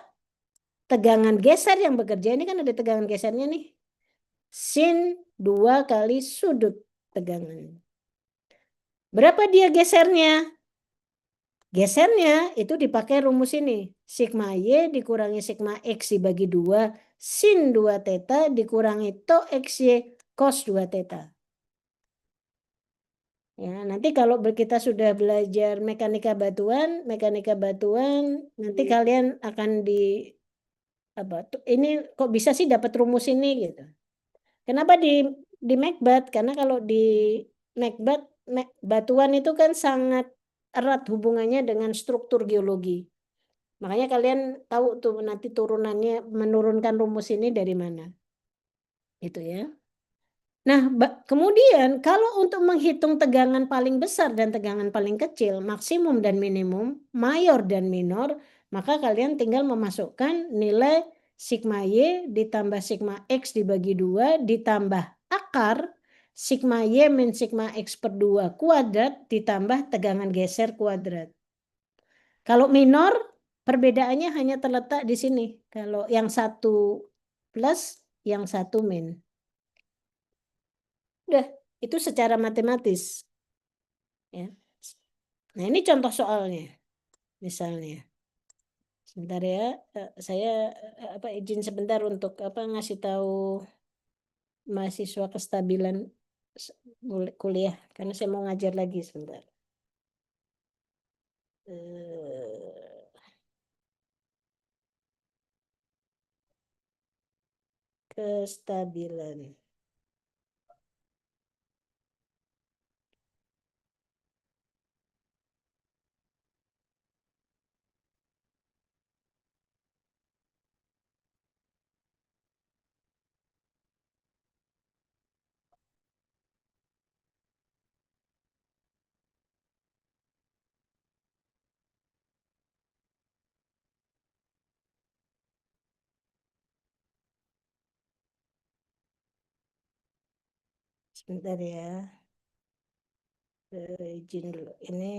S1: tegangan geser yang bekerja, ini kan ada tegangan gesernya nih. Sin 2 kali sudut tegangan. Berapa dia gesernya? Gesernya itu dipakai rumus ini. Sigma Y dikurangi sigma X dibagi 2. Sin 2 theta dikurangi tau XY cos 2 theta. Ya, nanti kalau kita sudah belajar mekanika batuan nanti kalian akan di apa ini kok bisa sih dapat rumus ini gitu. Kenapa di Macbeth? Karena kalau di Macbeth batuan itu kan sangat erat hubungannya dengan struktur geologi. Makanya kalian tahu tuh nanti turunannya menurunkan rumus ini dari mana. Itu ya. Nah, kemudian kalau untuk menghitung tegangan paling besar dan tegangan paling kecil, maksimum dan minimum, mayor dan minor, maka kalian tinggal memasukkan nilai sigma Y ditambah sigma X dibagi 2 ditambah akar sigma Y min sigma X per 2 kuadrat ditambah tegangan geser kuadrat. Kalau minor, perbedaannya hanya terletak di sini. Kalau yang satu plus, yang satu min. Udah, itu secara matematis. Ya. Nah, ini contoh soalnya. Misalnya. Sebentar ya, saya apa izin sebentar untuk apa ngasih tahu mahasiswa kestabilan kuliah karena saya mau ngajar lagi sebentar. Eh, Kestabilan. Sebentar ya. Izin dulu. Ini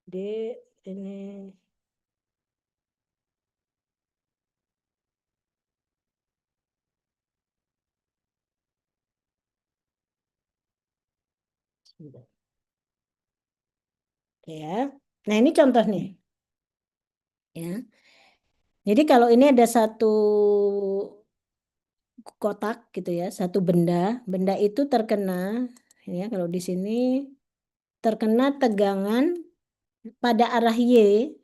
S1: D ini sebentar. Oke ya. Nah, ini contoh nih, ya. Jadi kalau ini ada satu kotak gitu ya, satu benda, benda itu terkena, ya kalau di sini terkena tegangan pada arah Y,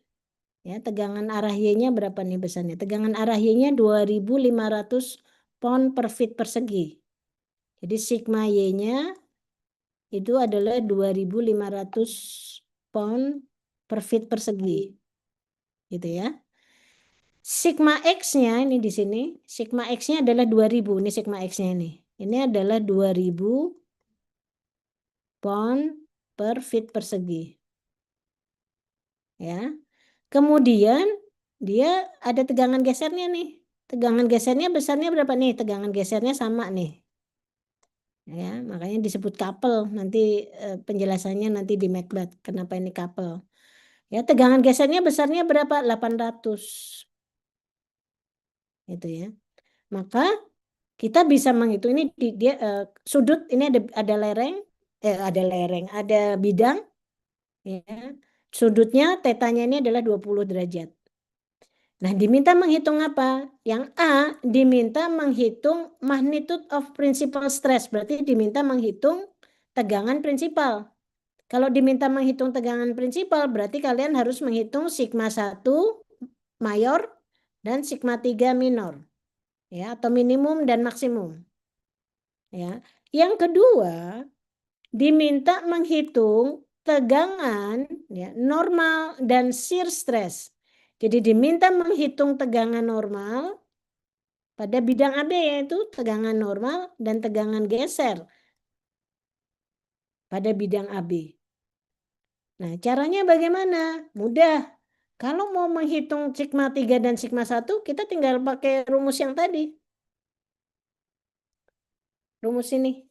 S1: ya tegangan arah Y-nya berapa nih besarnya? Tegangan arah Y-nya 2.500 pound per feet persegi. Jadi sigma Y-nya itu adalah 2.500 pound per feet persegi, gitu ya. Sigma X-nya ini di sini, sigma X-nya adalah 2.000, ini sigma X-nya ini. Ini adalah 2.000 pound per feet persegi. Ya. Kemudian dia ada tegangan gesernya nih. Tegangan gesernya besarnya berapa nih? Tegangan gesernya sama nih. Ya, makanya disebut couple. Nanti penjelasannya nanti di Macbeth kenapa ini couple. Ya, tegangan gesernya besarnya berapa? 800. Itu ya. Maka kita bisa menghitung ini dia sudut ini ada lereng, ada bidang ya. Sudutnya tetanya ini adalah 20 derajat. Nah, diminta menghitung apa? Yang A diminta menghitung magnitude of principal stress, berarti diminta menghitung tegangan prinsipal. Kalau diminta menghitung tegangan prinsipal, berarti kalian harus menghitung sigma 1 mayor dan sigma 3 minor. Ya, atau minimum dan maksimum. Ya. Yang kedua, diminta menghitung tegangan ya, normal dan shear stress. Jadi diminta menghitung tegangan normal pada bidang AB, yaitu tegangan normal dan tegangan geser pada bidang AB. Nah, caranya bagaimana? Mudah. Kalau mau menghitung sigma 3 dan sigma 1, kita tinggal pakai rumus yang tadi. Rumus ini.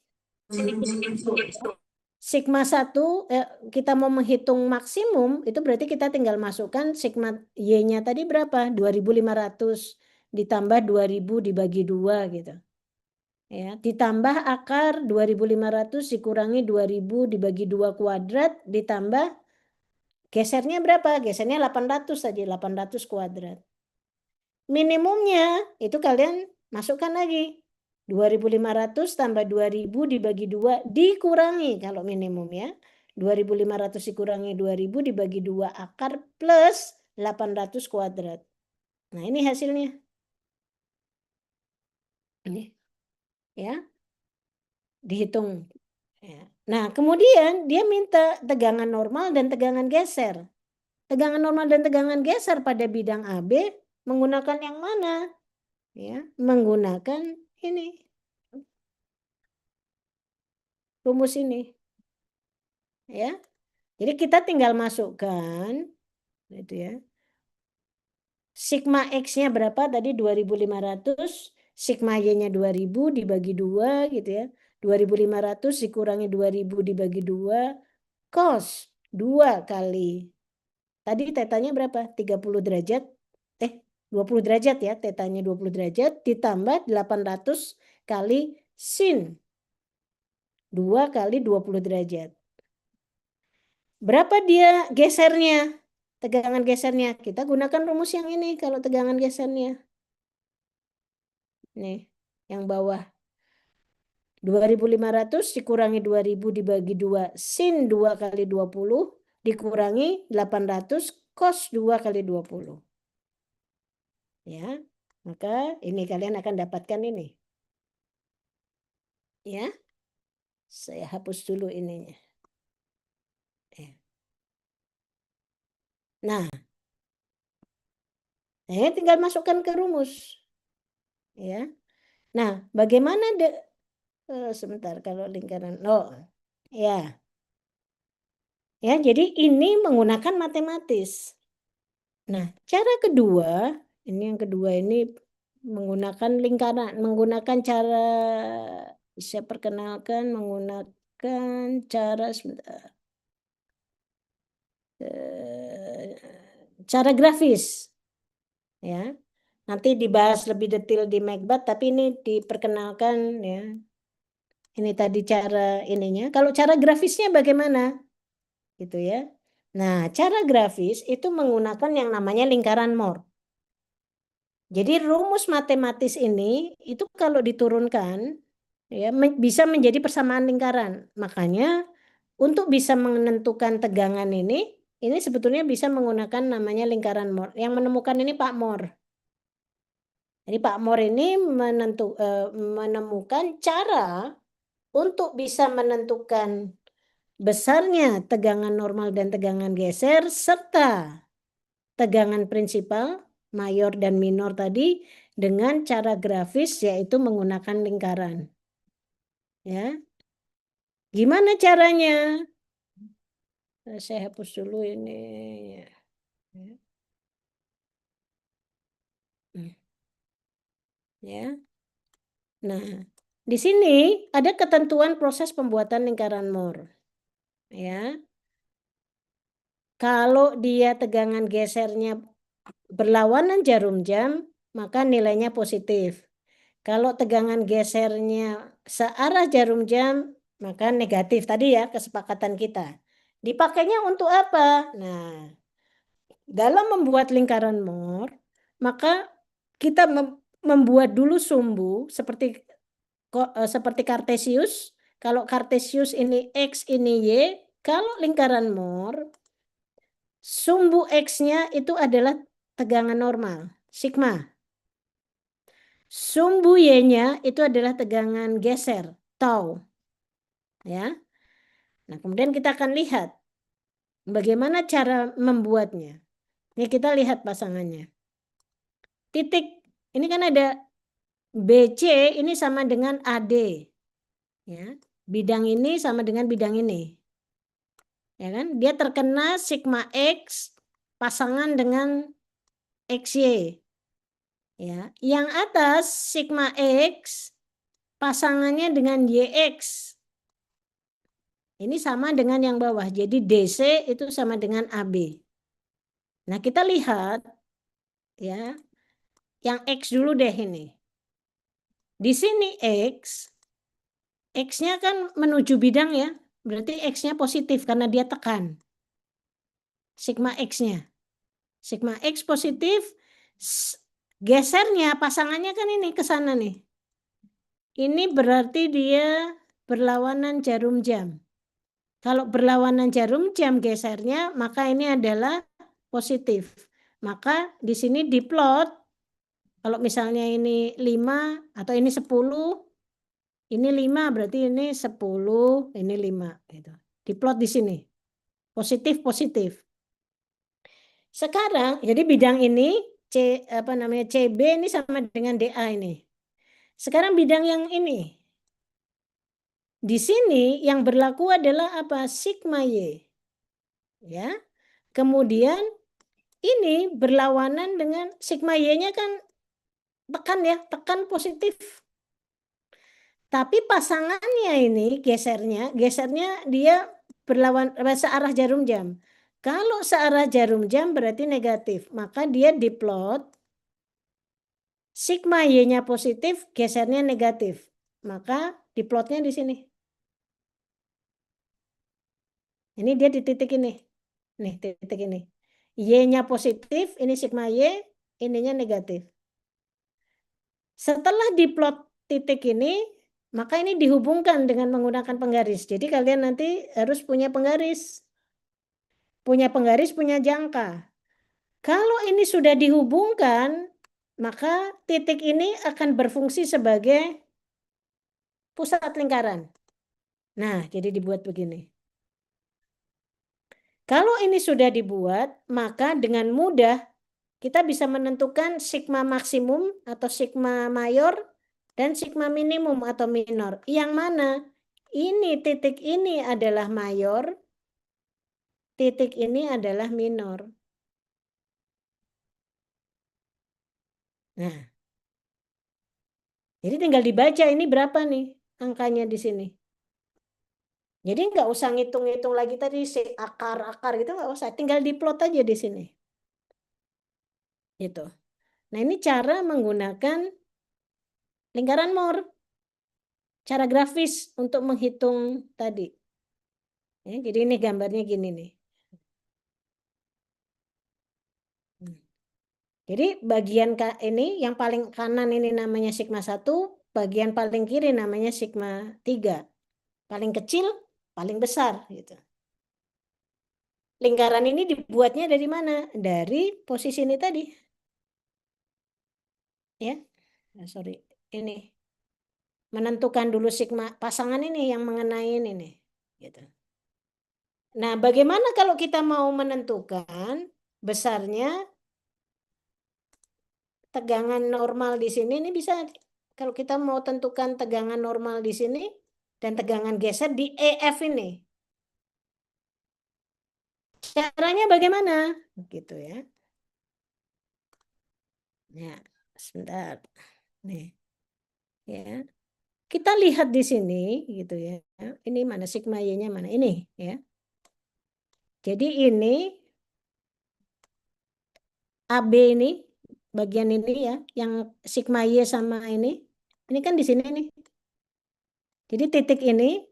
S1: Sigma 1, kita mau menghitung maksimum, itu berarti kita tinggal masukkan sigma Y-nya tadi berapa? 2.500 ditambah 2.000 dibagi 2 gitu. Ya, ditambah akar 2.500 dikurangi 2.000 dibagi 2 kuadrat ditambah gesernya berapa? Gesernya 800 saja, 800 kuadrat. Minimumnya itu kalian masukkan lagi. 2.500 tambah 2.000 dibagi 2 dikurangi kalau minimum ya. 2.500 dikurangi 2.000 dibagi 2 akar plus 800 kuadrat. Nah, ini hasilnya. Ini ya. Dihitung. Ya. Nah, kemudian dia minta tegangan normal dan tegangan geser. Tegangan normal dan tegangan geser pada bidang AB menggunakan yang mana? Ya, menggunakan ini. Rumus ini. Ya. Jadi kita tinggal masukkan itu ya. Sigma X-nya berapa tadi? 2.500, sigma Y-nya 2.000 dibagi 2 gitu ya. 2.500 dikurangi 2.000 dibagi 2 cos 2 kali. Tadi tetanya berapa? 30 derajat. 20 derajat ya. Tetanya 20 derajat ditambah 800 kali sin. 2 kali 20 derajat. Berapa dia gesernya? Tegangan gesernya. Kita gunakan rumus yang ini kalau tegangan gesernya. Nih, yang bawah. 2.500 dikurangi 2.000 dibagi 2 sin 2 kali 20 dikurangi 800 cos 2 kali 20. Ya, maka ini kalian akan dapatkan ini. Ya, saya hapus dulu ininya. Ya. Nah, saya tinggal masukkan ke rumus. Ya. Nah, bagaimana Sebentar kalau lingkaran. Oh, ya. Ya, jadi ini menggunakan matematis. Nah, cara kedua, ini yang kedua ini menggunakan lingkaran, menggunakan cara, saya perkenalkan menggunakan cara sebentar, cara grafis, ya. Nanti dibahas lebih detail di Macbeth, tapi ini diperkenalkan ya. Ini tadi cara ininya. Kalau cara grafisnya bagaimana? Gitu ya. Nah, cara grafis itu menggunakan yang namanya lingkaran Moore. Jadi rumus matematis ini itu kalau diturunkan ya bisa menjadi persamaan lingkaran. Makanya untuk bisa menentukan tegangan ini sebetulnya bisa menggunakan namanya lingkaran Moore. Yang menemukan ini Pak Moore. Jadi Pak Moore ini menemukan cara untuk bisa menentukan besarnya tegangan normal dan tegangan geser serta tegangan prinsipal mayor dan minor tadi dengan cara grafis yaitu menggunakan lingkaran. Ya. Gimana caranya? Saya hapus dulu ini. Ya. Nah, di sini ada ketentuan proses pembuatan lingkaran Moore. Ya. Kalau dia tegangan gesernya berlawanan jarum jam, maka nilainya positif. Kalau tegangan gesernya searah jarum jam, maka negatif. Tadi ya kesepakatan kita. Dipakainya untuk apa? Nah, dalam membuat lingkaran Moore, maka kita membuat dulu sumbu seperti Kartesius. Kalau Kartesius ini X, ini Y. Kalau lingkaran Moore, sumbu X-nya itu adalah tegangan normal, sigma. Sumbu Y-nya itu adalah tegangan geser, tau. Ya. Nah, kemudian kita akan lihat bagaimana cara membuatnya. Ini kita lihat pasangannya. Titik, ini kan ada BC ini sama dengan AD. Ya. Bidang ini sama dengan bidang ini. Ya kan? Dia terkena sigma X pasangan dengan XY. Ya, yang atas sigma X pasangannya dengan YX. Ini sama dengan yang bawah. Jadi DC itu sama dengan AB. Nah, kita lihat ya. Yang X dulu deh ini. Di sini X-nya kan menuju bidang ya. Berarti X-nya positif karena dia tekan. Sigma X-nya. Sigma X positif, gesernya pasangannya kan ini ke sana nih. Ini berarti dia berlawanan jarum jam. Kalau berlawanan jarum jam gesernya, maka ini adalah positif. Maka di sini diplot, kalau misalnya ini 5 atau ini 10, ini 5 berarti ini 10, ini 5. Gitu. Diplot di sini. Positif, positif. Sekarang, jadi bidang ini CB ini sama dengan DA ini. Sekarang bidang yang ini. Di sini yang berlaku adalah apa? Sigma Y. Ya. Kemudian ini berlawanan dengan sigma Y-nya kan tekan ya, tekan positif. Tapi pasangannya ini gesernya dia berlawan searah jarum jam. Kalau searah jarum jam berarti negatif, maka dia diplot sigma Y-nya positif, gesernya negatif. Maka diplotnya di sini. Ini dia di titik ini. Nih, titik ini. Y-nya positif, ini sigma Y, ininya negatif. Setelah diplot titik ini, maka ini dihubungkan dengan menggunakan penggaris. Jadi kalian nanti harus punya penggaris. Punya penggaris, punya jangka. Kalau ini sudah dihubungkan, maka titik ini akan berfungsi sebagai pusat lingkaran. Nah, jadi dibuat begini. Kalau ini sudah dibuat, maka dengan mudah kita bisa menentukan sigma maksimum atau sigma mayor dan sigma minimum atau minor. Yang mana? Ini titik ini adalah mayor, titik ini adalah minor. Nah, jadi tinggal dibaca ini berapa nih angkanya di sini. Jadi nggak usah ngitung-ngitung lagi tadi si akar-akar gitu, nggak usah. Tinggal diplot aja di sini. Gitu. Nah, ini cara menggunakan lingkaran Moore. Cara grafis untuk menghitung tadi. Ya, jadi ini gambarnya gini nih. Jadi bagian ini yang paling kanan ini namanya sigma 1, bagian paling kiri namanya sigma 3. Paling kecil, paling besar gitu. Lingkaran ini dibuatnya dari mana? Dari posisi ini tadi. Ya. Nah, sorry. Ini menentukan dulu sigma pasangan ini yang mengenai ini nih. Gitu. Nah, bagaimana kalau kita mau menentukan besarnya tegangan normal di sini? Ini bisa kalau kita mau tentukan tegangan normal di sini dan tegangan geser di EF ini. Caranya bagaimana? Gitu ya. Ya, sebentar. Nih, ya. Kita lihat di sini gitu ya. Ini mana sigma Y-nya mana? Ini ya. Jadi ini AB ini bagian ini ya, yang sigma Y sama ini. Ini kan di sini nih. Jadi titik ini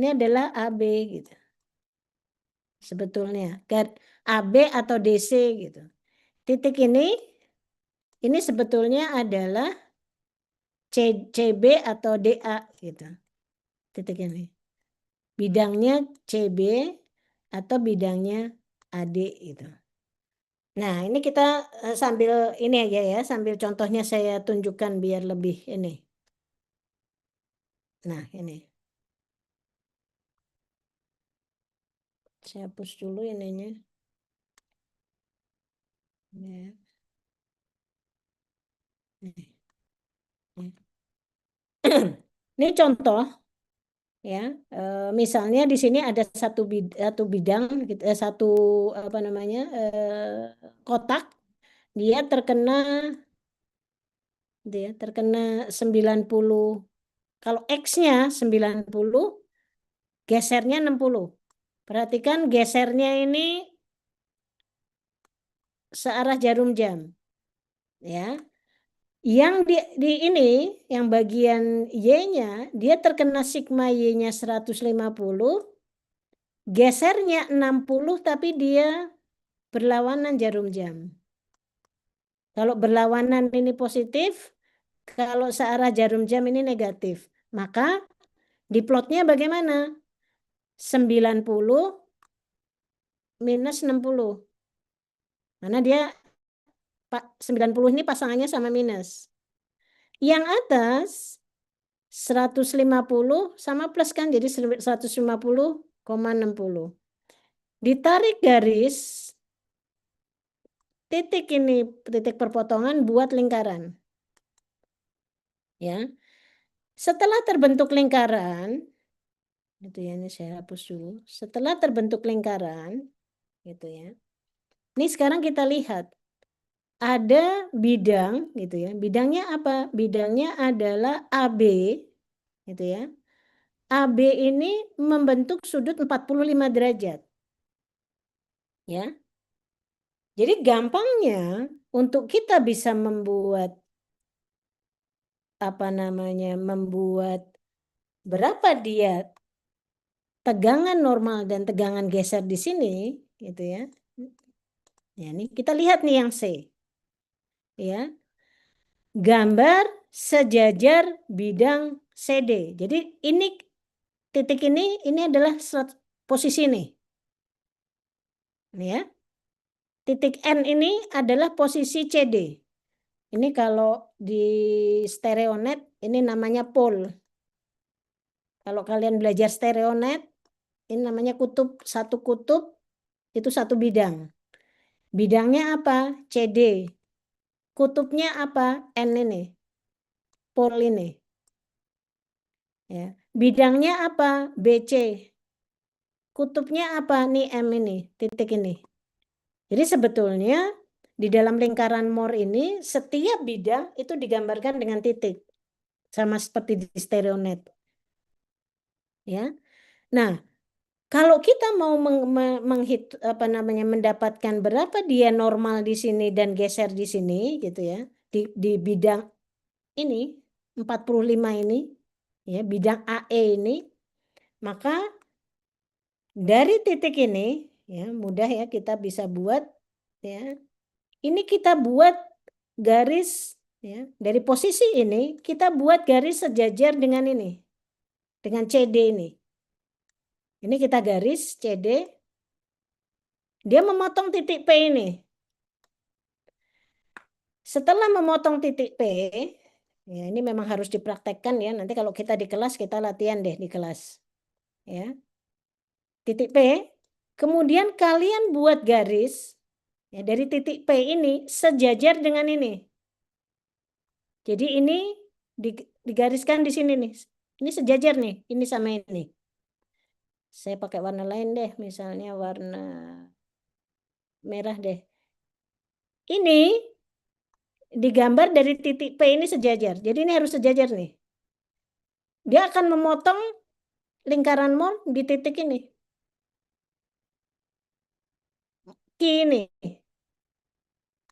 S1: adalah AB gitu. Sebetulnya AB atau DC gitu. Titik ini sebetulnya adalah CB atau DA gitu. Titik ini. Bidangnya CB atau bidangnya AD gitu. Nah, ini kita sambil ini aja ya, sambil contohnya saya tunjukkan biar lebih ini. Nah, ini. Saya hapus dulu ininya. Ya. Ini contoh ya. Misalnya di sini ada satu bidang, gitu, satu apa namanya kotak, dia terkena 90. Kalau X-nya 90, gesernya 60. Perhatikan gesernya ini searah jarum jam. Ya. Yang di ini, yang bagian Y-nya, dia terkena sigma Y-nya 150, gesernya 60 tapi dia berlawanan jarum jam. Kalau berlawanan ini positif, kalau searah jarum jam ini negatif. Maka di plotnya bagaimana? 90 minus 60. Karena dia 90 ini pasangannya sama minus. Yang atas 150 sama plus kan, jadi 150,60. Ditarik garis, titik ini, titik perpotongan buat lingkaran. Ya. Setelah terbentuk lingkaran, gitu ya, ini saya hapus dulu. Setelah terbentuk lingkaran, gitu ya. Ini sekarang kita lihat. Ada bidang, gitu ya. Bidangnya apa? Bidangnya adalah AB, gitu ya. AB ini membentuk sudut 45 derajat. Ya. Jadi gampangnya untuk kita bisa membuat apa namanya? Membuat berapa dia tegangan normal dan tegangan geser di sini, gitu ya. Ya, ini kita lihat nih yang C. Ya. Gambar sejajar bidang CD. Jadi ini titik ini adalah posisi nih. Ini ya. Titik N ini adalah posisi CD. Ini kalau di stereonet ini namanya pole. Kalau kalian belajar stereonet, ini namanya satu kutub itu satu bidang. Bidangnya apa? CD. Kutubnya apa? N ini. pol ini. Ya. Bidangnya apa? BC. Kutubnya apa? Nih M ini, titik ini. Jadi sebetulnya di dalam lingkaran Moore ini setiap bidang itu digambarkan dengan titik. Sama seperti di stereonet. Ya. Nah, kalau kita mau mendapatkan berapa dia normal di sini dan geser di sini gitu ya. Di bidang ini 45 ini ya, bidang AE ini, maka dari titik ini ya mudah ya kita bisa buat ya. Ini kita buat garis ya, dari posisi ini kita buat garis sejajar dengan ini. Dengan CD ini. Ini kita garis CD. Dia memotong titik P ini. Setelah memotong titik P, ya ini memang harus dipraktekkan ya. Nanti kalau kita di kelas kita latihan deh di kelas. Ya. Titik P. Kemudian kalian buat garis ya, dari titik P ini sejajar dengan ini. Jadi ini digariskan di sini nih. Ini sejajar nih, ini sama ini. Saya pakai warna lain deh, misalnya warna merah deh. Ini digambar dari titik P ini sejajar. Jadi ini harus sejajar nih. Dia akan memotong lingkaran Moore di titik ini. Q ini.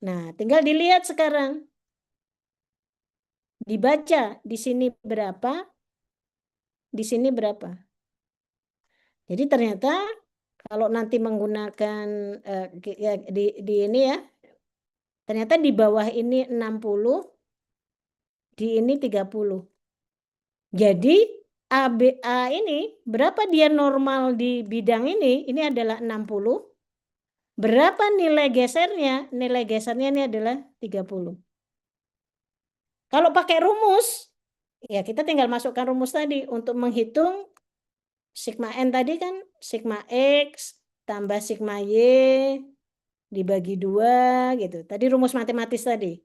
S1: Nah, tinggal dilihat sekarang. Dibaca di sini berapa, di sini berapa. Jadi ternyata kalau nanti menggunakan di ini ya, ternyata di bawah ini 60, di ini 30. Jadi ABA ini berapa dia normal di bidang ini adalah 60. Berapa nilai gesernya? Nilai gesernya ini adalah 30. Kalau pakai rumus, ya kita tinggal masukkan rumus tadi untuk menghitung sigma N tadi kan sigma X tambah sigma Y dibagi 2 gitu. Tadi rumus matematis tadi.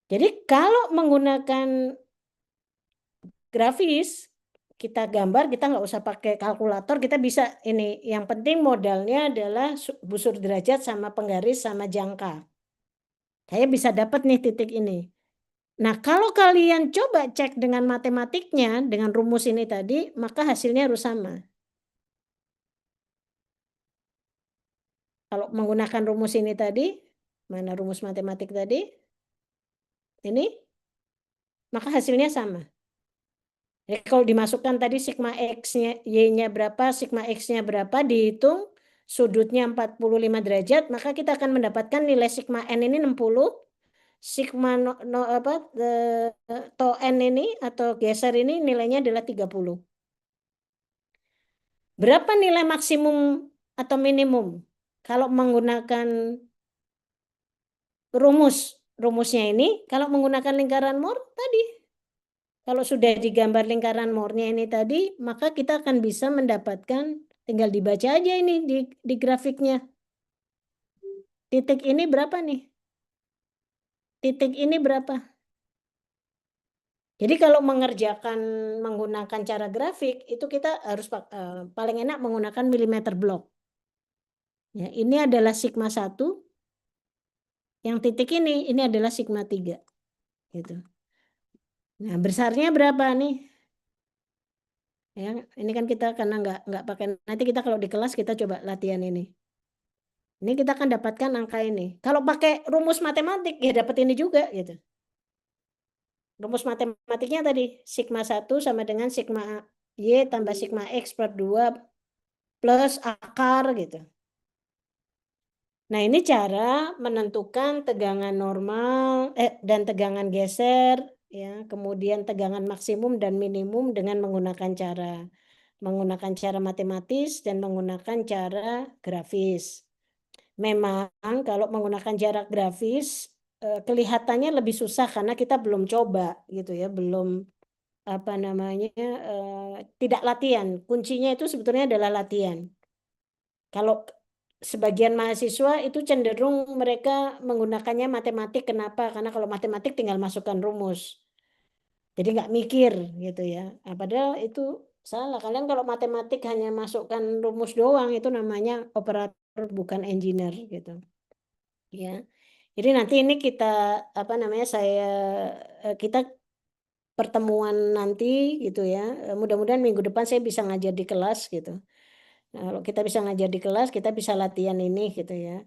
S1: Jadi kalau menggunakan grafis, kita gambar, kita nggak usah pakai kalkulator, kita bisa ini. Yang penting modalnya adalah busur derajat sama penggaris sama jangka. Saya bisa dapat nih titik ini. Nah, kalau kalian coba cek dengan matematiknya, dengan rumus ini tadi, maka hasilnya harus sama. Kalau menggunakan rumus ini tadi, mana rumus matematik tadi? Ini, maka hasilnya sama. Jadi kalau dimasukkan tadi sigma X-nya, Y-nya berapa, sigma X-nya berapa, dihitung sudutnya 45 derajat, maka kita akan mendapatkan nilai sigma N ini 60, sigma to N ini atau geser ini nilainya adalah 30. Berapa nilai maksimum atau minimum? Kalau menggunakan rumusnya ini, kalau menggunakan lingkaran Moore tadi, kalau sudah digambar lingkaran Moore-nya ini tadi, maka kita akan bisa mendapatkan, tinggal dibaca aja ini di grafiknya. Titik ini berapa nih? Titik ini berapa? Jadi kalau mengerjakan menggunakan cara grafik, itu kita harus paling enak menggunakan milimeter block. Ya, ini adalah sigma 1. Yang titik ini adalah sigma 3. Gitu. Nah, besarnya berapa nih? Ya, ini kan kita karena nggak pakai, nanti kita kalau di kelas kita coba latihan ini. Ini kita akan dapatkan angka ini. Kalau pakai rumus matematik ya dapat ini juga gitu. Rumus matematiknya tadi sigma 1 sama dengan sigma Y tambah sigma X per 2 plus akar gitu. Nah, ini cara menentukan tegangan normal dan tegangan geser ya, kemudian tegangan maksimum dan minimum dengan menggunakan cara matematis dan menggunakan cara grafis. Memang kalau menggunakan jarak grafis kelihatannya lebih susah karena kita belum coba gitu ya, belum apa namanya tidak latihan. Kuncinya itu sebetulnya adalah latihan. Kalau sebagian mahasiswa itu cenderung mereka menggunakannya matematik. Kenapa? Karena kalau matematik tinggal masukkan rumus. Jadi nggak mikir gitu ya. Nah, padahal itu salah. Kalian kalau matematik hanya masukkan rumus doang itu namanya operator bukan engineer gitu. Ya. Jadi nanti ini kita apa namanya kita pertemuan nanti gitu ya. Mudah-mudahan minggu depan saya bisa ngajar di kelas gitu. Nah, kalau kita bisa ngajar di kelas, kita bisa latihan ini gitu ya.